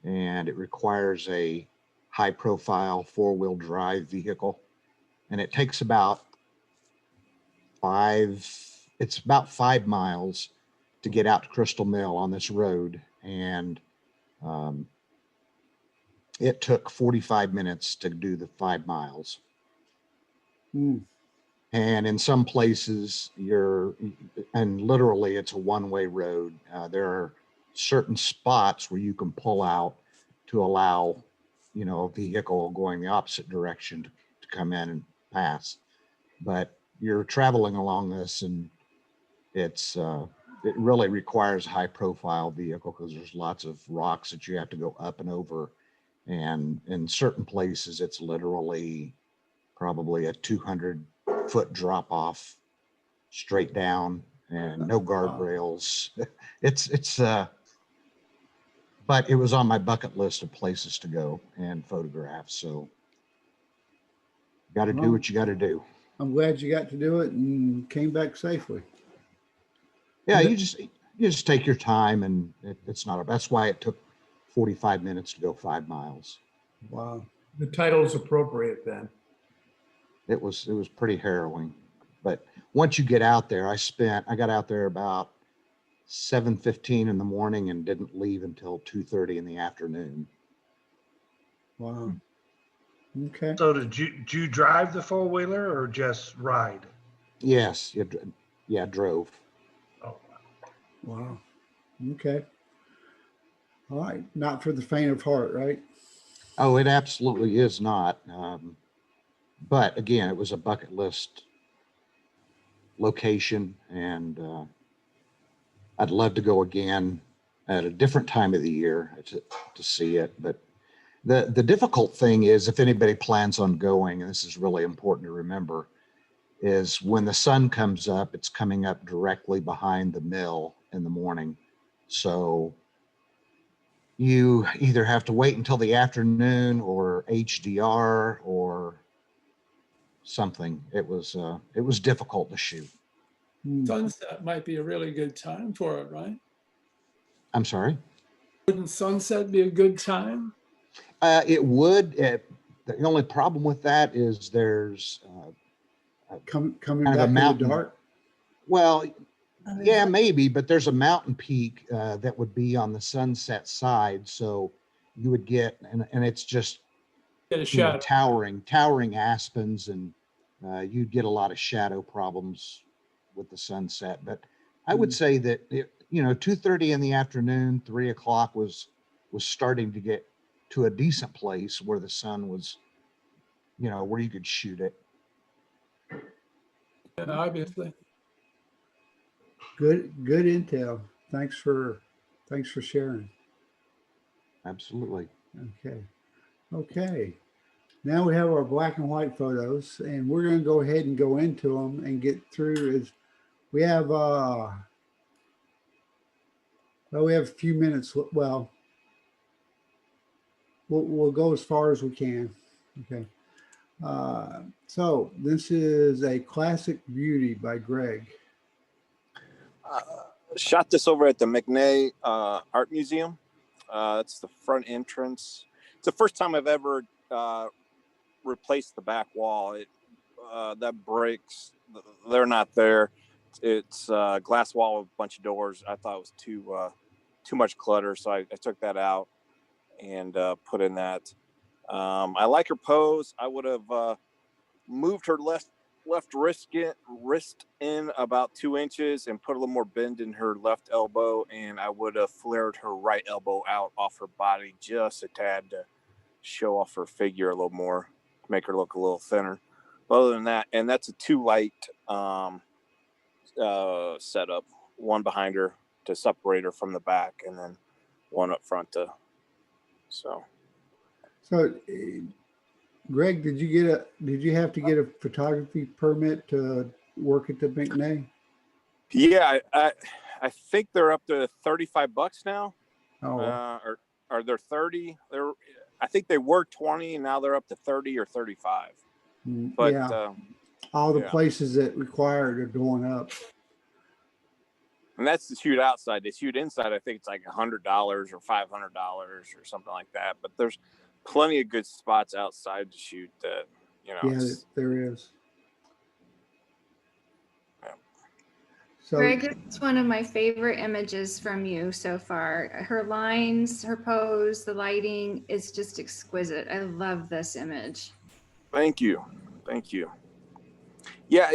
R: and it requires a high-profile four-wheel drive vehicle, and it takes about 5 miles to get out to Crystal Mill on this road, and it took 45 minutes to do the 5 miles.
A: Mm.
R: And in some places and literally it's a one-way road. There are certain spots where you can pull out to allow, a vehicle going the opposite direction to come in and pass. But you're traveling along this, and it really requires a high-profile vehicle because there's lots of rocks that you have to go up and over. And in certain places, it's literally probably a 200-foot drop off straight down and no guardrails. But it was on my bucket list of places to go and photograph. So you got to do what you got to do.
A: I'm glad you got to do it and came back safely.
R: Yeah, you just take your time, and that's why it took 45 minutes to go 5 miles.
A: Wow.
M: The title's appropriate then.
R: It was pretty harrowing. But once you get out there, I got out there about 7:15 in the morning and didn't leave until 2:30 in the afternoon.
A: Wow. Okay.
G: So did you drive the four-wheeler or just ride?
R: Yes, yeah, drove.
G: Oh,
A: Wow. Okay. All right. Not for the faint of heart, right?
R: Oh, it absolutely is not. But again, it was a bucket list location, and I'd love to go again at a different time of the year to see it. But the difficult thing is, if anybody plans on going, and this is really important to remember, is when the sun comes up, it's coming up directly behind the mill in the morning. So you either have to wait until the afternoon or HDR or something. It was difficult to shoot.
F: Sunset might be a really good time for it, right?
R: I'm sorry?
F: Wouldn't sunset be a good time?
R: It would. The only problem with that is there's
A: coming
R: kind of
A: back
R: a
A: in the
R: mountain.
A: dark.
R: Well, yeah, maybe, but there's a mountain peak that would be on the sunset side. So you would get, and it's just
F: Get a shadow.
R: towering aspens, and you'd get a lot of shadow problems with the sunset. But I would say that 2:30 in the afternoon, 3 o'clock was starting to get to a decent place where the sun was, where you could shoot it.
F: Yeah, obviously.
A: Good intel. Thanks for sharing.
R: Absolutely.
A: Okay. Now we have our black and white photos, and we're going to go ahead and go into them and get through. We have we have a few minutes. Well, we'll go as far as we can. Okay. So this is a classic beauty by Greg.
Q: Shot this over at the McNay Art Museum. It's the front entrance. It's the first time I've ever replaced the back wall. That breaks. They're not there. It's a glass wall with a bunch of doors. I thought it was too much clutter, so I took that out and put in that. I like her pose. I would have moved her left wrist in about 2 inches and put a little more bend in her left elbow, and I would have flared her right elbow out off her body just a tad to show off her figure a little more, make her look a little thinner. But other than that, and that's a 2 light setup, one behind her to separate her from the back, and then one up front so
A: Greg, did you have to get a photography permit to work at the McNay?
Q: Yeah, I think they're up to $35 now.
A: Oh,
Q: or are they 30? I think they were 20, and now they're up to 30 or 35. But
A: yeah, all the places that required are going up.
Q: And that's to shoot outside. To shoot inside, I think it's like $100 or $500 or something like that. But there's plenty of good spots outside to shoot that,
A: Yeah, there is.
Q: Yeah.
B: So,
I: Greg, it's one of my favorite images from you so far. Her lines, her pose, the lighting is just exquisite. I love this image.
Q: Thank you. Yeah,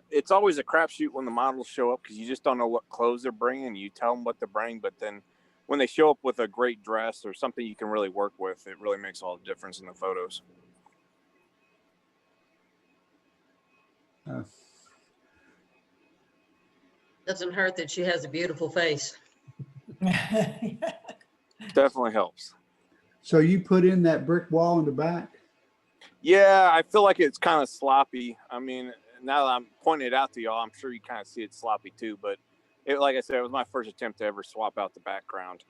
Q: it's always a crapshoot when the models show up because you just don't know what clothes they're bringing. You tell them what to bring, but then when they show up with a great dress or something you can really work with, it really makes all the difference in the photos.
K: Doesn't hurt that she has a beautiful face.
Q: Definitely helps.
A: So you put in that brick wall in the back?
Q: Yeah, I feel like it's kind of sloppy. I mean, now that I'm pointing it out to y'all, I'm sure you kind of see it's sloppy too. But like I said, it was my first attempt to ever swap out the background.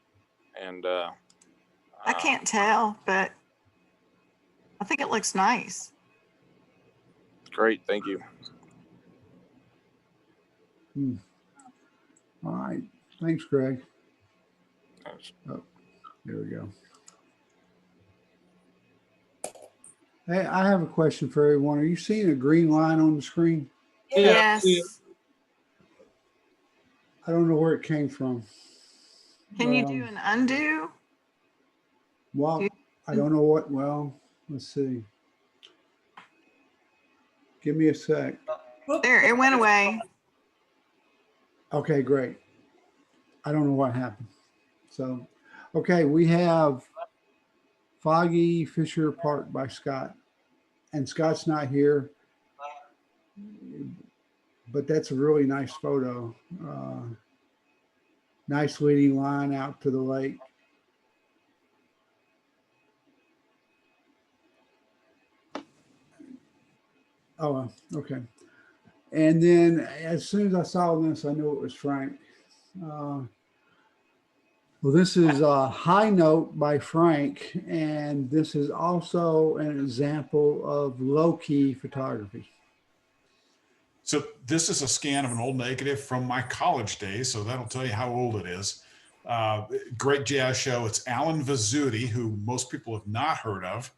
Q: And
B: I can't tell, but I think it looks nice.
Q: Great, thank you.
A: All right, thanks, Greg.
Q: Thanks.
A: Oh, there we go. Hey, I have a question for everyone. Are you seeing a green line on the screen?
F: Yeah.
B: Yes.
A: I don't know where it came from.
B: Can you do an undo?
A: Well, I don't know what, well, let's see. Give me a sec.
B: There, it went away.
A: Okay, great. I don't know what happened. So, okay, we have Foggy Fisher Park by Scott. And Scott's not here, but that's a really nice photo. Nice leading line out to the lake. Oh, okay. And then as soon as I saw this, I knew it was Frank. Well, this is a High Note by Frank, and this is also an example of low-key photography.
E: So this is a scan of an old negative from my college days, so that'll tell you how old it is. Great jazz show. It's Alan Vizzuti, who most people have not heard of.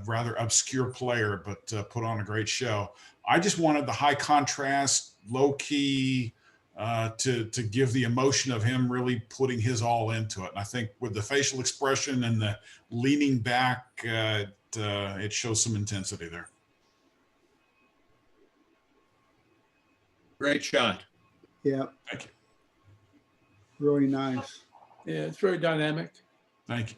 E: Rather obscure player, but put on a great show. I just wanted the high contrast, low key, to give the emotion of him really putting his all into it. And I think with the facial expression and the leaning back, it shows some intensity there.
L: Great shot.
A: Yeah.
E: Thank you.
A: Really nice.
F: Yeah, it's very dynamic.
E: Thank you.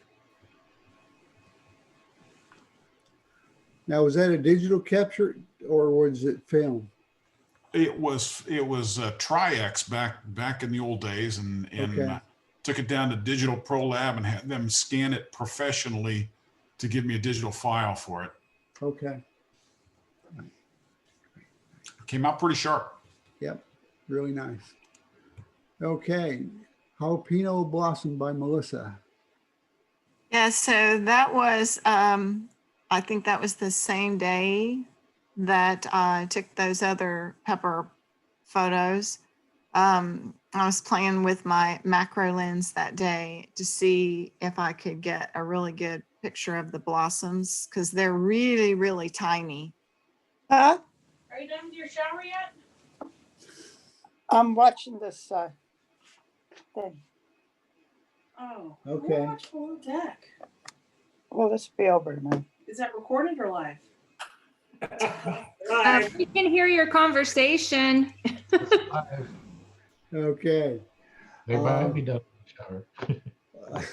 A: Now, was that a digital capture or was it film?
E: It was Tri-X back in the old days, and
A: Okay.
E: took it down to Digital Pro Lab and had them scan it professionally to give me a digital file for it.
A: Okay.
E: Came out pretty sharp.
A: Yep. Really nice. Okay. Jalapeno Blossom by Melissa.
B: Yeah, so that was, I think that was the same day that I took those other pepper photos. I was playing with my macro lens that day to see if I could get a really good picture of the blossoms because they're really, really tiny.
S: Huh?
T: Are you done with your shower yet?
S: I'm watching this thing.
T: Oh.
A: Okay.
T: We'll watch Below Deck.
S: Well, this will be over tomorrow.
T: Is that recorded or live?
I: We can hear your conversation.
A: Okay.
O: They might be done with the shower.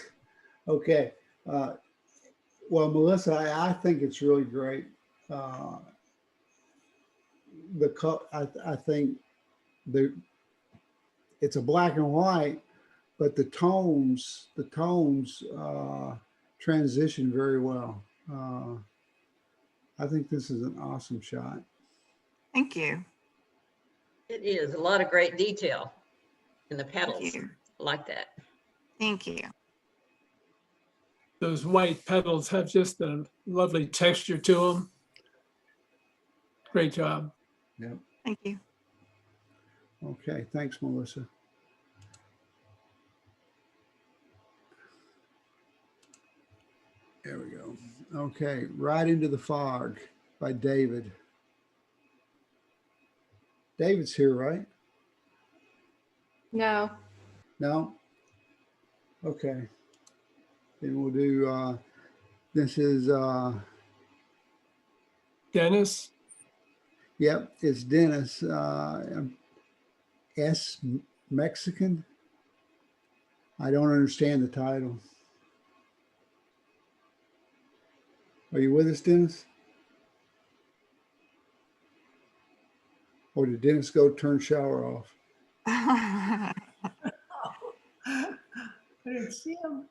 A: Okay. Well, Melissa, I think it's really great. I think it's a black and white, but the tones transition very well. I think this is an awesome shot.
B: Thank you.
K: It is a lot of great detail in the petals.
B: Thank you.
K: I like that.
B: Thank you.
F: Those white petals have just a lovely texture to them. Great job.
A: Yep.
B: Thank you.
A: Okay. Thanks, Melissa. There we go. Okay. Right into the Fog by David. David's here, right?
I: No.
A: No? Okay. Then we'll do, this is,
F: Dennis?
A: yep, it's Dennis. S Mexican. I don't understand the title. Are you with us, Dennis? Or did Dennis go turn shower off?
S: I didn't see him.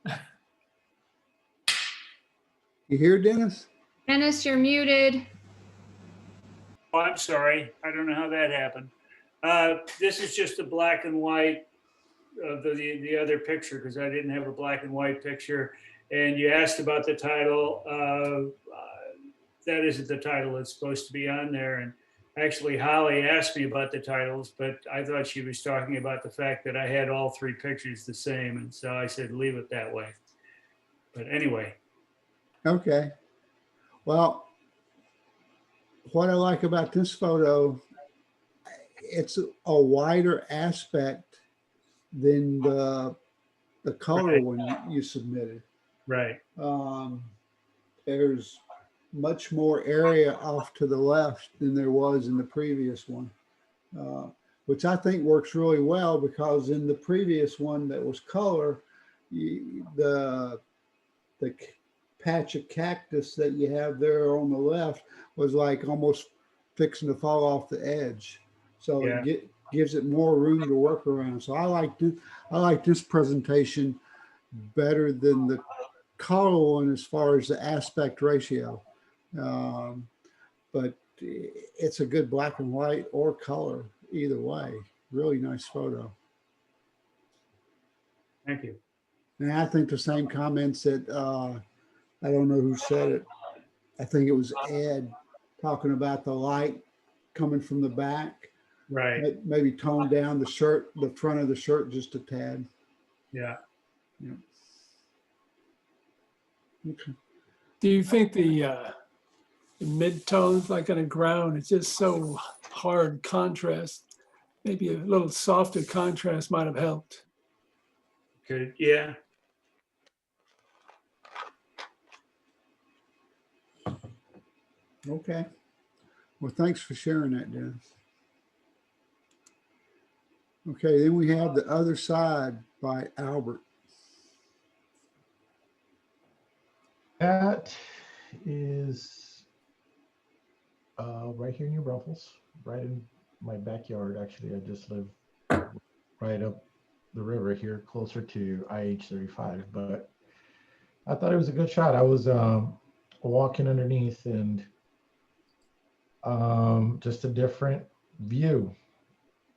A: You hear Dennis?
I: Dennis, you're muted.
C: Oh, I'm sorry. I don't know how that happened. This is just a black and white of the other picture because I didn't have a black and white picture. And you asked about the title. That isn't the title that's supposed to be on there. And actually, Holly asked me about the titles, but I thought she was talking about the fact that I had all three pictures the same. And so I said, leave it that way. But anyway.
A: Okay. Well, what I like about this photo, it's a wider aspect than the color
C: Right.
A: one you submitted.
C: Right.
A: There's much more area off to the left than there was in the previous one, which I think works really well, because in the previous one that was color, the patch of cactus that you have there on the left was like almost fixing to fall off the edge. So
C: Yeah.
A: it gives it more room to work around. So I like this presentation better than the color one as far as the aspect ratio. But it's a good black and white or color either way. Really nice photo.
C: Thank you.
A: And I think the same comments that I don't know who said it. I think it was Ed talking about the light coming from the back.
C: Right.
A: Maybe tone down the shirt, the front of the shirt just a tad.
C: Yeah.
A: Yeah. Okay.
F: Do you think the mid-tones, like on the ground, it's just so hard contrast? Maybe a little softer contrast might have helped.
C: Good. Yeah.
A: Okay. Well, thanks for sharing that, Dennis. Okay, then we have The Other Side by Albert.
O: That is right here near Brussels, right in my backyard. Actually, I just live right up the river here, closer to IH-35. But I thought it was a good shot. I was walking underneath, and just a different view,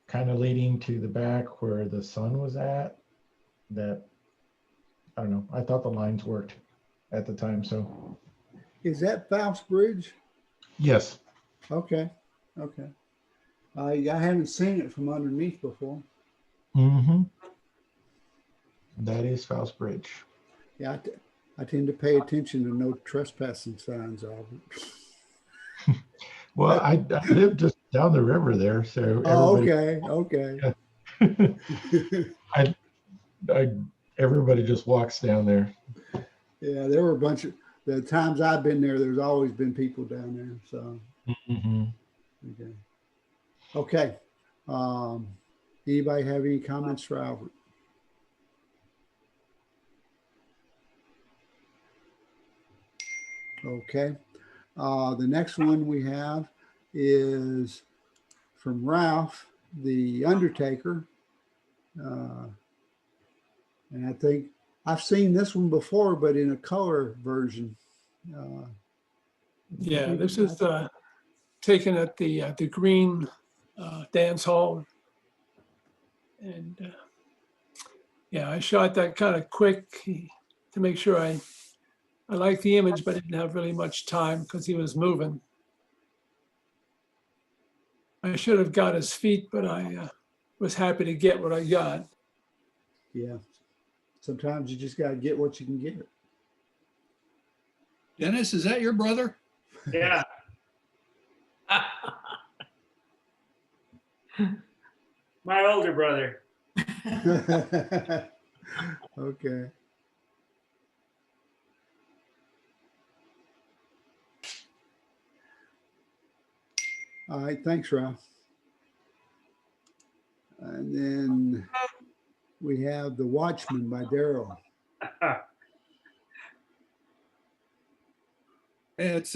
O: kind of leading to the back where the sun was at. That, I don't know, I thought the lines worked at the time. So
A: Is that Faust Bridge?
O: yes.
A: Okay. Okay. I haven't seen it from underneath before.
O: Mm-hmm. That is Faust Bridge.
A: Yeah, I tend to pay attention to no trespassing signs, Albert.
O: Well, I live just down the river there, so
A: Oh,
O: everybody,
A: okay. Okay.
O: everybody just walks down there.
A: Yeah, there were a bunch of the times I've been there. There's always been people down there. So
O: Mm-hmm.
A: okay. Anybody have any comments for Albert? Okay. The next one we have is from Ralph, the Undertaker. And I think I've seen this one before, but in a color version.
F: Yeah, this is taken at the Green Dance Hall. And yeah, I shot that kind of quick to make sure I liked the image, but didn't have really much time because he was moving. I should have got his feet, but I was happy to get what I got.
A: Yeah. Sometimes you just got to get what you can get.
L: Dennis, is that your brother?
C: Yeah. My older brother.
A: Okay. All right, thanks, Ralph. And then we have The Watchman by Daryl.
L: It's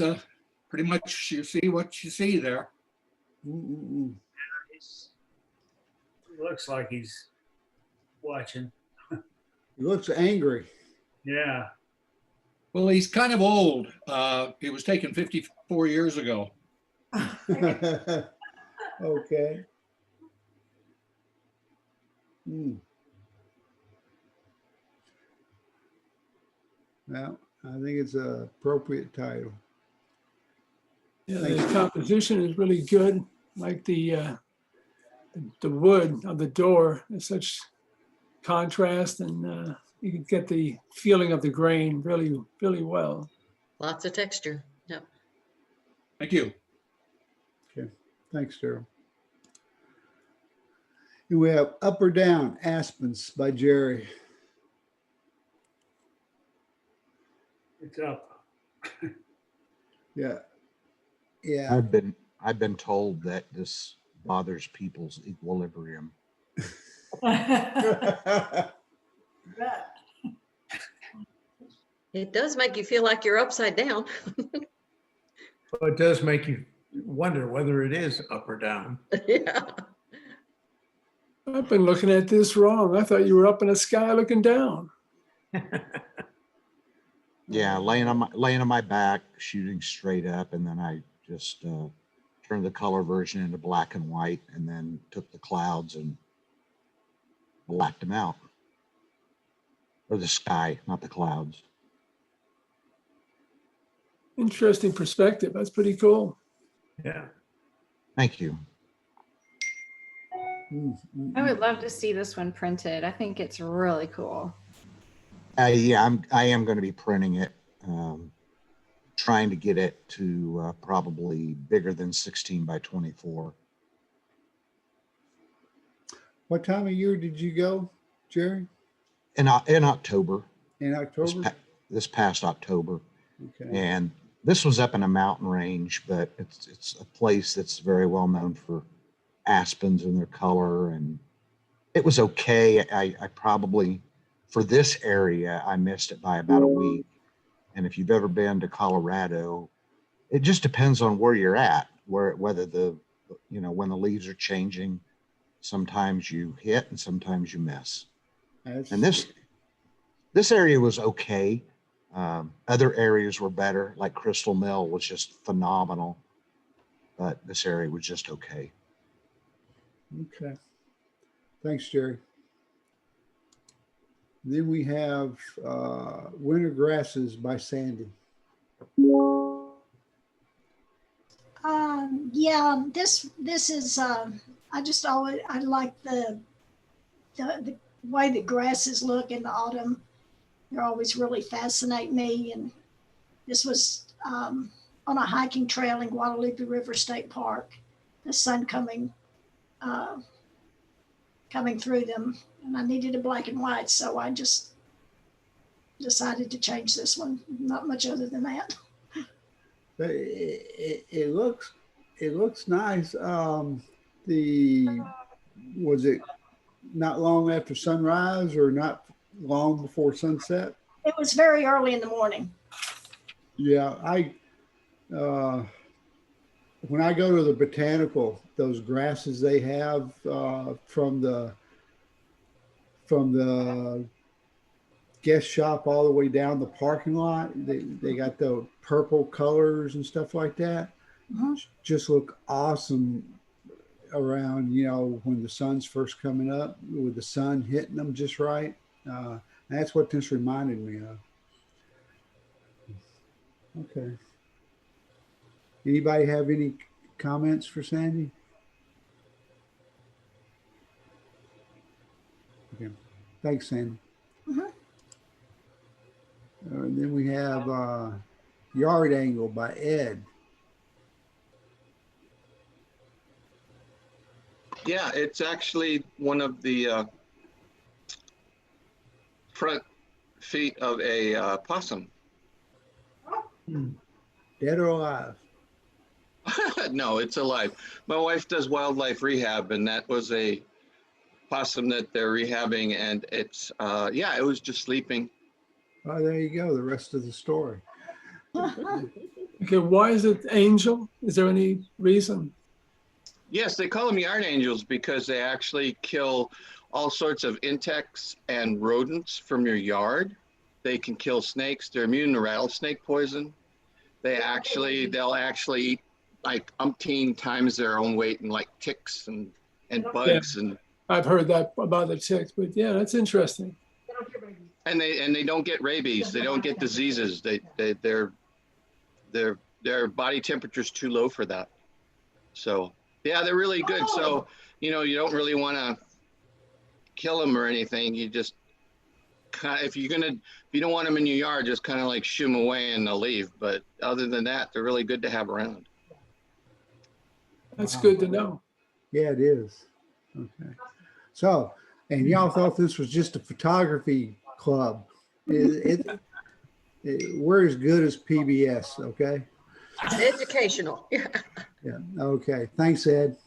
L: pretty much, you see what you see there.
A: Mm-mm-mm.
C: Looks like he's watching.
A: He looks angry.
C: Yeah.
L: Well, he's kind of old. He was taken 54 years ago.
A: Okay. Well, I think it's an appropriate title.
F: Yeah, the composition is really good. Like the wood of the door is such contrast, and you can get the feeling of the grain really, really well.
K: Lots of texture. Yep.
L: Thank you.
A: Thanks, Daryl. And we have Up or Down, Aspens by Jerry.
C: It's up.
A: Yeah. Yeah.
R: I've been told that this bothers people's equilibrium.
K: It does make you feel like you're upside down.
M: Well, it does make you wonder whether it is up or down.
K: Yeah.
F: I've been looking at this wrong. I thought you were up in the sky looking down.
R: Yeah, laying on my back, shooting straight up, and then I just turned the color version into black and white, and then took the clouds and blacked them out. Or the sky, not the clouds.
F: Interesting perspective. That's pretty cool.
M: Yeah.
R: Thank you.
I: I would love to see this one printed. I think it's really cool.
R: Yeah, I am going to be printing it, trying to get it to probably bigger than 16 by 24.
A: What time of year did you go, Jerry?
R: In October.
A: In October?
R: This past October.
A: Okay.
R: And this was up in a mountain range, but it's a place that's very well known for aspens and their color, and it was okay. I probably, for this area, I missed it by about a week. And if you've ever been to Colorado, it just depends on where you're at, whether when the leaves are changing, sometimes you hit and sometimes you miss. And this area was okay. Other areas were better, like Crystal Mill was just phenomenal, but this area was just okay.
A: Okay. Thanks, Jerry. Then we have Winter Grasses by Sandy.
H: Yeah, this is, I like the way the grasses look in the autumn. They always really fascinate me. And this was on a hiking trail in Guadalupe River State Park, the sun coming through them. And I needed a black and white, so I just decided to change this one. Not much other than that.
A: It looks nice. Was it not long after sunrise or not long before sunset?
H: It was very early in the morning.
A: Yeah, when I go to the botanical, those grasses they have from the guest shop all the way down the parking lot, they got the purple colors and stuff like that.
H: Mm-hmm.
A: Just look awesome around, when the sun's first coming up, with the sun hitting them just right. That's what this reminded me of. Okay. Anybody have any comments for Sandy? Okay. Thanks, Sandy.
H: Mm-hmm.
A: And then we have Yard Angle by Ed.
N: Yeah, it's actually one of the front feet of a possum.
A: Dead or alive?
N: No, it's alive. My wife does wildlife rehab, and that was a possum that they're rehabbing, and it's it was just sleeping.
A: Oh, there you go. The rest of the story.
F: Okay, why is it angel? Is there any reason?
N: Yes, they call them yard angels because they actually kill all sorts of insects and rodents from your yard. They can kill snakes. They're immune to rattlesnake poison. They'll actually eat like umpteen times their own weight in like ticks and bugs.
F: Yeah,
N: and
F: I've heard that about the ticks, but yeah, that's interesting.
N: And they don't get rabies. They don't get diseases. Their body temperature's too low for that. So yeah, they're really good. So you don't really want to kill them or anything. You just if you don't want them in your yard, just kind of like shoo them away and they'll leave. But other than that, they're really good to have around.
F: That's
A: Wow.
F: good to know.
A: Yeah, it is. Okay. So, and y'all thought this was just a photography club. We're as good as PBS, okay?
K: Educational.
A: Yeah, okay. Thanks, Ed.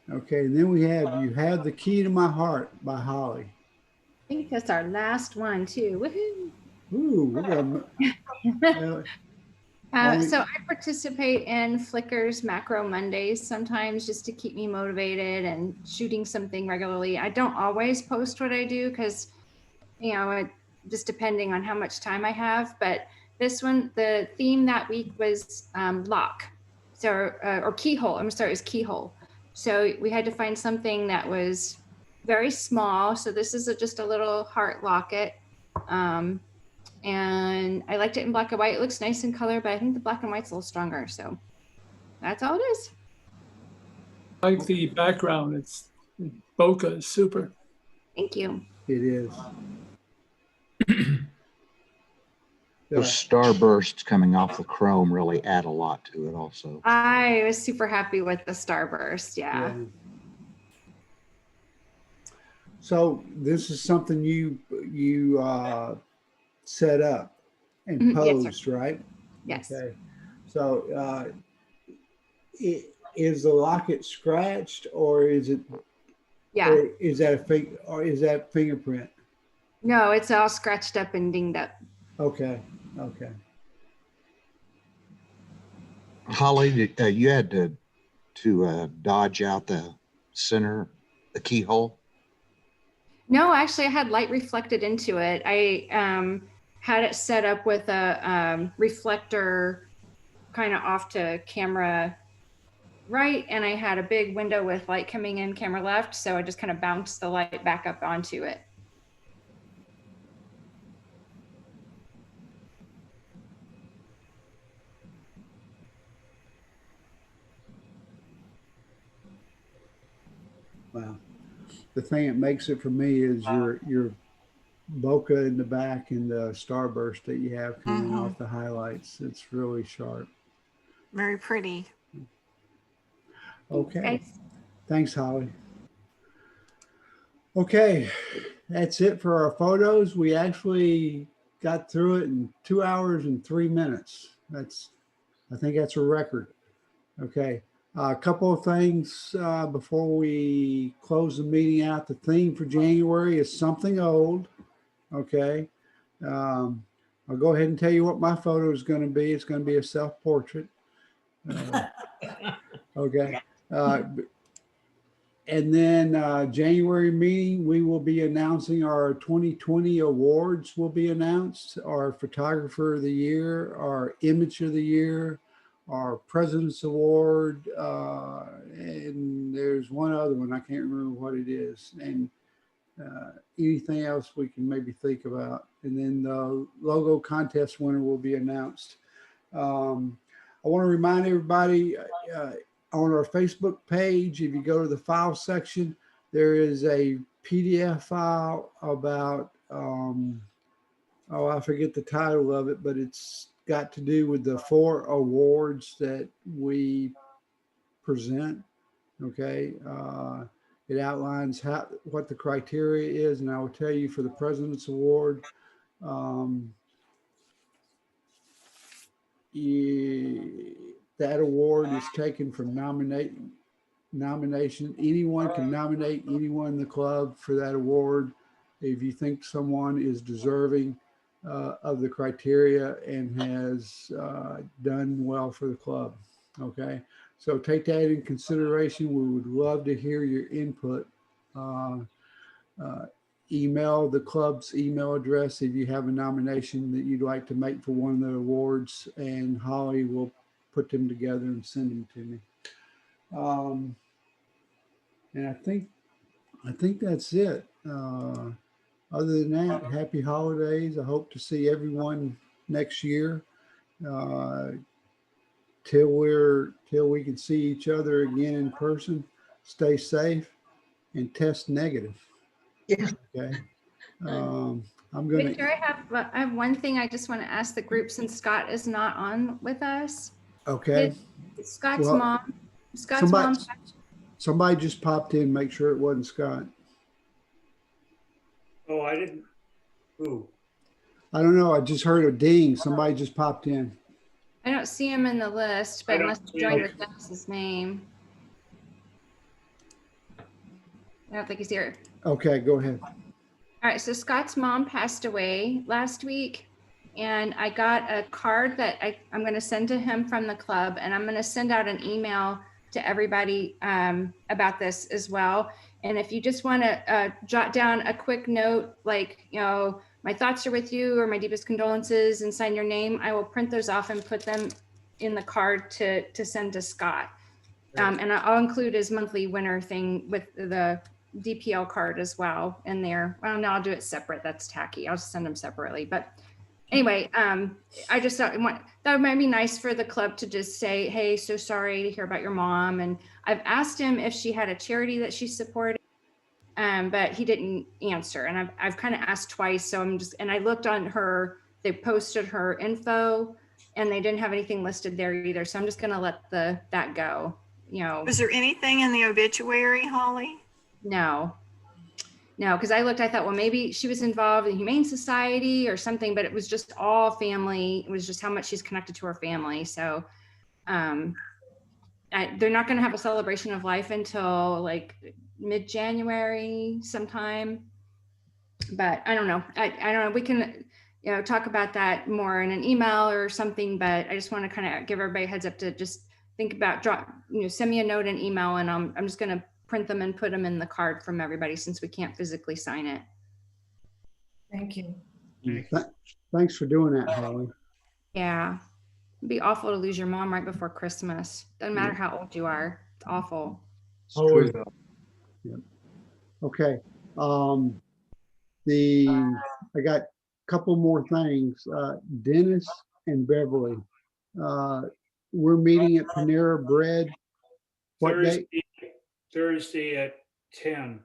A: Okay, and then we have You Have the Key to My Heart by Holly.
I: I think that's our last one too. Woohoo!
A: Ooh, we're gonna,
I: So I participate in Flickr's Macro Mondays sometimes just to keep me motivated and shooting something regularly. I don't always post what I do because, you know, just depending on how much time I have. But this one, the theme that week was lock, so or keyhole. I'm sorry, it was keyhole. So we had to find something that was very small. So this is just a little heart locket. And I liked it in black and white. It looks nice in color, but I think the black and white's a little stronger. So that's all it is.
F: I like the background. It's bokeh is super.
I: Thank you.
A: It is.
R: Those starbursts coming off the chrome really add a lot to it also.
I: I was super happy with the starburst. Yeah.
A: So this is something you set up and
I: Yes,
A: posed,
I: sir.
A: right?
I: Yes.
A: Okay. So is the locket scratched, or is it?
I: Yeah.
A: Or is that fingerprint?
I: No, it's all scratched up and dinged up.
A: Okay. Okay.
R: Holly, you had to dodge out the keyhole.
I: No, actually, I had light reflected into it. I had it set up with a reflector kind of off to camera right, and I had a big window with light coming in camera left, so I just kind of bounced the light back up onto it.
A: Wow. The thing that makes it for me is your bokeh in the back and the starburst that you have coming off the highlights. It's really sharp.
B: Very pretty.
A: Okay. Thanks, Holly. Okay, that's it for our photos. We actually got through it in 2 hours and 3 minutes. I think that's a record. Okay. A couple of things before we close the meeting out. The theme for January is something old. Okay. I'll go ahead and tell you what my photo is going to be. It's going to be a self-portrait. Okay. And then January meeting, we will be announcing our 2020 awards will be announced, our photographer of the year, our image of the year, our President's Award, and there's one other one, I can't remember what it is, and anything else we can maybe think about. And then the logo contest winner will be announced. I want to remind everybody on our Facebook page, if you go to the file section, there is a PDF file about, I forget the title of it, but it's got to do with the 4 awards that we present. Okay. It outlines what the criteria is, and I will tell you for the President's Award, that award is taken from nomination. Anyone can nominate anyone in the club for that award if you think someone is deserving of the criteria and has done well for the club. Okay, so take that in consideration. We would love to hear your input. Email the club's email address if you have a nomination that you'd like to make for one of the awards, and Holly will put them together and send them to me. And I think that's it. Other than that, happy holidays. I hope to see everyone next year. Till we can see each other again in person. Stay safe and test negative.
K: Yeah.
A: Okay. I'm gonna,
I: Victor, I have one thing I just want to ask the group since Scott is not on with us.
A: okay.
I: Scott's
A: Well,
I: mom, Scott's mom.
A: Somebody just popped in, make sure it wasn't Scott.
C: Oh, I didn't. Who?
A: I don't know. I just heard a ding. Somebody just popped in.
I: I don't see him in the list,
C: I
I: but
C: don't
I: unless
C: see
I: you joined
C: him.
I: with Dennis's name. I don't think he's here.
A: Okay, go ahead.
I: All right, so Scott's mom passed away last week, and I got a card that I'm going to send to him from the club, and I'm going to send out an email to everybody about this as well. And if you just want to jot down a quick note, like, my thoughts are with you or my deepest condolences, and sign your name, I will print those off and put them in the card to send to Scott. And I'll include his monthly winner thing with the DPL card as well in there. Well, no, I'll do it separate. That's tacky. I'll just send them separately. But anyway, I just thought that might be nice for the club to just say, hey, so sorry to hear about your mom. And I've asked him if she had a charity that she supported, but he didn't answer. And I've kind of asked twice. So and I looked on they posted her info and they didn't have anything listed there either. So I'm just going to let that go.
B: Was there anything in the obituary, Holly?
I: No, because I thought, well, maybe she was involved in Humane Society or something, but it was just all family. It was just how much she's connected to her family. So they're not going to have a celebration of life until like mid-January sometime. But I don't know. I don't know. We can, talk about that more in an email or something, but I just want to kind of give everybody a heads up to just think about, send me a note and email, and I'm just going to print them and put them in the card from everybody since we can't physically sign it.
D: Thank you.
A: Thanks for doing that, Holly.
I: Yeah. It'd be awful to lose your mom right before Christmas. Doesn't matter how old you are. It's awful.
A: It's true. Yep. Okay. I got a couple more things. Dennis and Beverly. We're meeting at Panera Bread. What date?
C: Thursday at 10.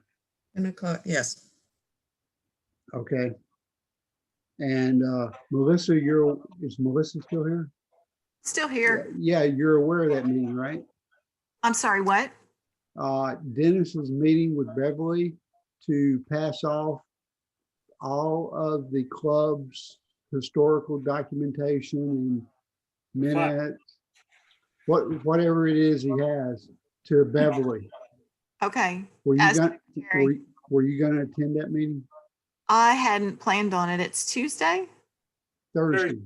U: 10 o'clock, yes.
A: Okay. And Melissa, is Melissa still here?
B: Still here.
A: Yeah, you're aware of that meeting, right?
B: I'm sorry, what?
A: Dennis is meeting with Beverly to pass off all of the club's historical documentation and minutes, whatever it is he has, to Beverly.
B: Okay.
A: Were you gonna attend that meeting?
B: I hadn't planned on it. It's Tuesday?
A: Thursday.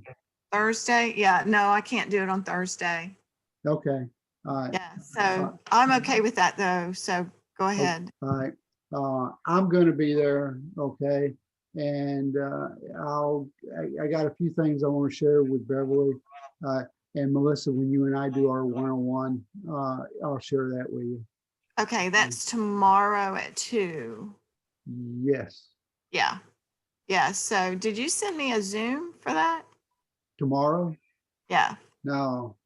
B: Thursday? Yeah, no, I can't do it on Thursday.
A: Okay. All right.
B: Yeah, so I'm okay with that though. So go ahead.
A: All right. I'm going to be there. Okay. And I got a few things I want to share with Beverly and Melissa. When you and I do our one-on-one, I'll share that with you.
B: Okay, that's tomorrow at 2.
A: Yes.
B: Yeah. Yeah. So did you send me a Zoom for that?
A: Tomorrow?
B: Yeah.
A: No,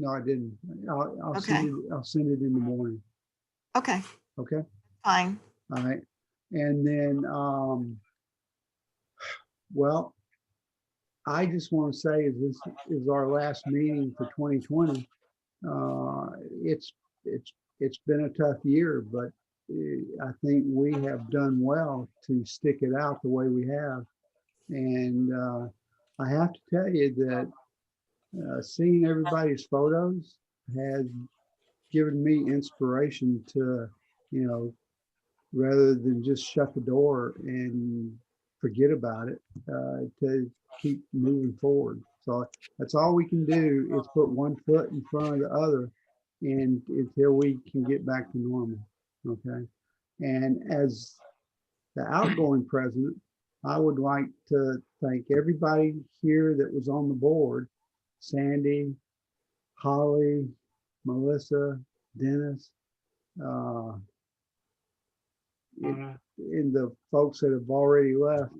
A: I didn't. I'll
B: Okay.
A: send it in the morning.
B: Okay.
A: Okay.
B: Fine.
A: All right. And then, well, I just want to say this is our last meeting for 2020. It's been a tough year, but I think we have done well to stick it out the way we have. And I have to tell you that seeing everybody's photos has given me inspiration to, rather than just shut the door and forget about it, to keep moving forward. So that's all we can do is put one foot in front of the other, and until we can get back to normal. Okay. And as the outgoing president, I would like to thank everybody here that was on the board: Sandy, Holly, Melissa, Dennis, and the folks that have already left.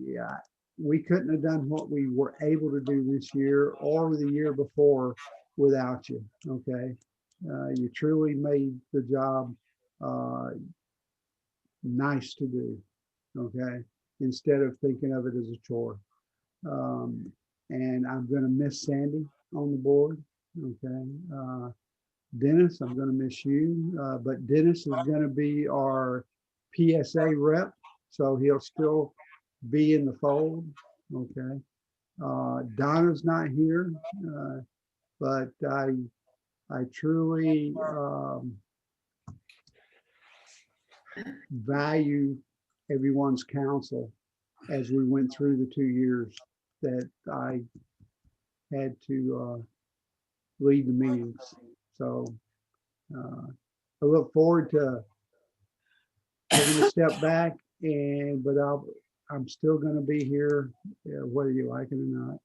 A: Yeah, we couldn't have done what we were able to do this year or the year before without you. Okay. You truly made the job nice to do. Okay. instead of thinking of it as a chore. And I'm going to miss Sandy on the board. Okay. Dennis, I'm going to miss you. But Dennis is going to be our PSA rep, so he'll still be in the fold. Okay. Donna's not here, but I truly value everyone's counsel as we went through the 2 years that I had to lead the meetings. So I look forward to taking a step back, but I'm still going to be here, whether you like it or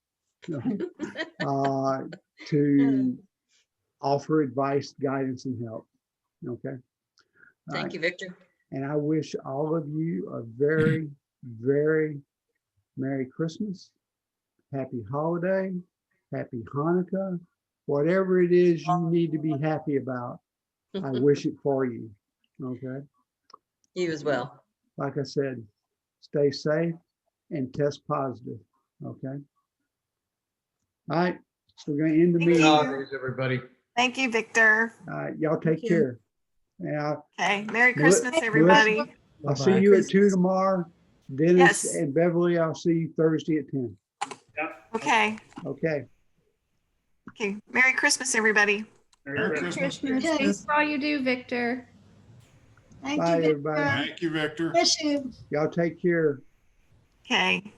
A: not, to offer advice, guidance, and help. Okay.
K: Thank you, Victor.
A: And I wish all of you a very, very Merry Christmas, Happy Holiday, Happy Hanukkah, whatever it is you need to be happy about. I wish it for you. Okay.
K: You as well.
A: Like I said, stay safe and test positive. Okay. All right. We're going to end the
B: Thank
A: meeting.
B: you.
A: All
M: Everybody.
B: Thank you, Victor.
A: right. Y'all take
B: you.
A: care. Yeah.
B: Okay. Merry Christmas, everybody.
A: I'll see you at 2 tomorrow. Dennis
B: Yes.
A: and Beverly, I'll see you Thursday at 10.
B: Okay.
A: Okay.
B: Okay. Merry Christmas, everybody.
E: Merry Christmas.
I: Thanks for all you do, Victor.
H: Thank
A: Bye,
H: you,
A: everybody.
H: Victor.
E: Thank you, Victor.
H: Miss you.
A: Y'all take care.
B: Okay.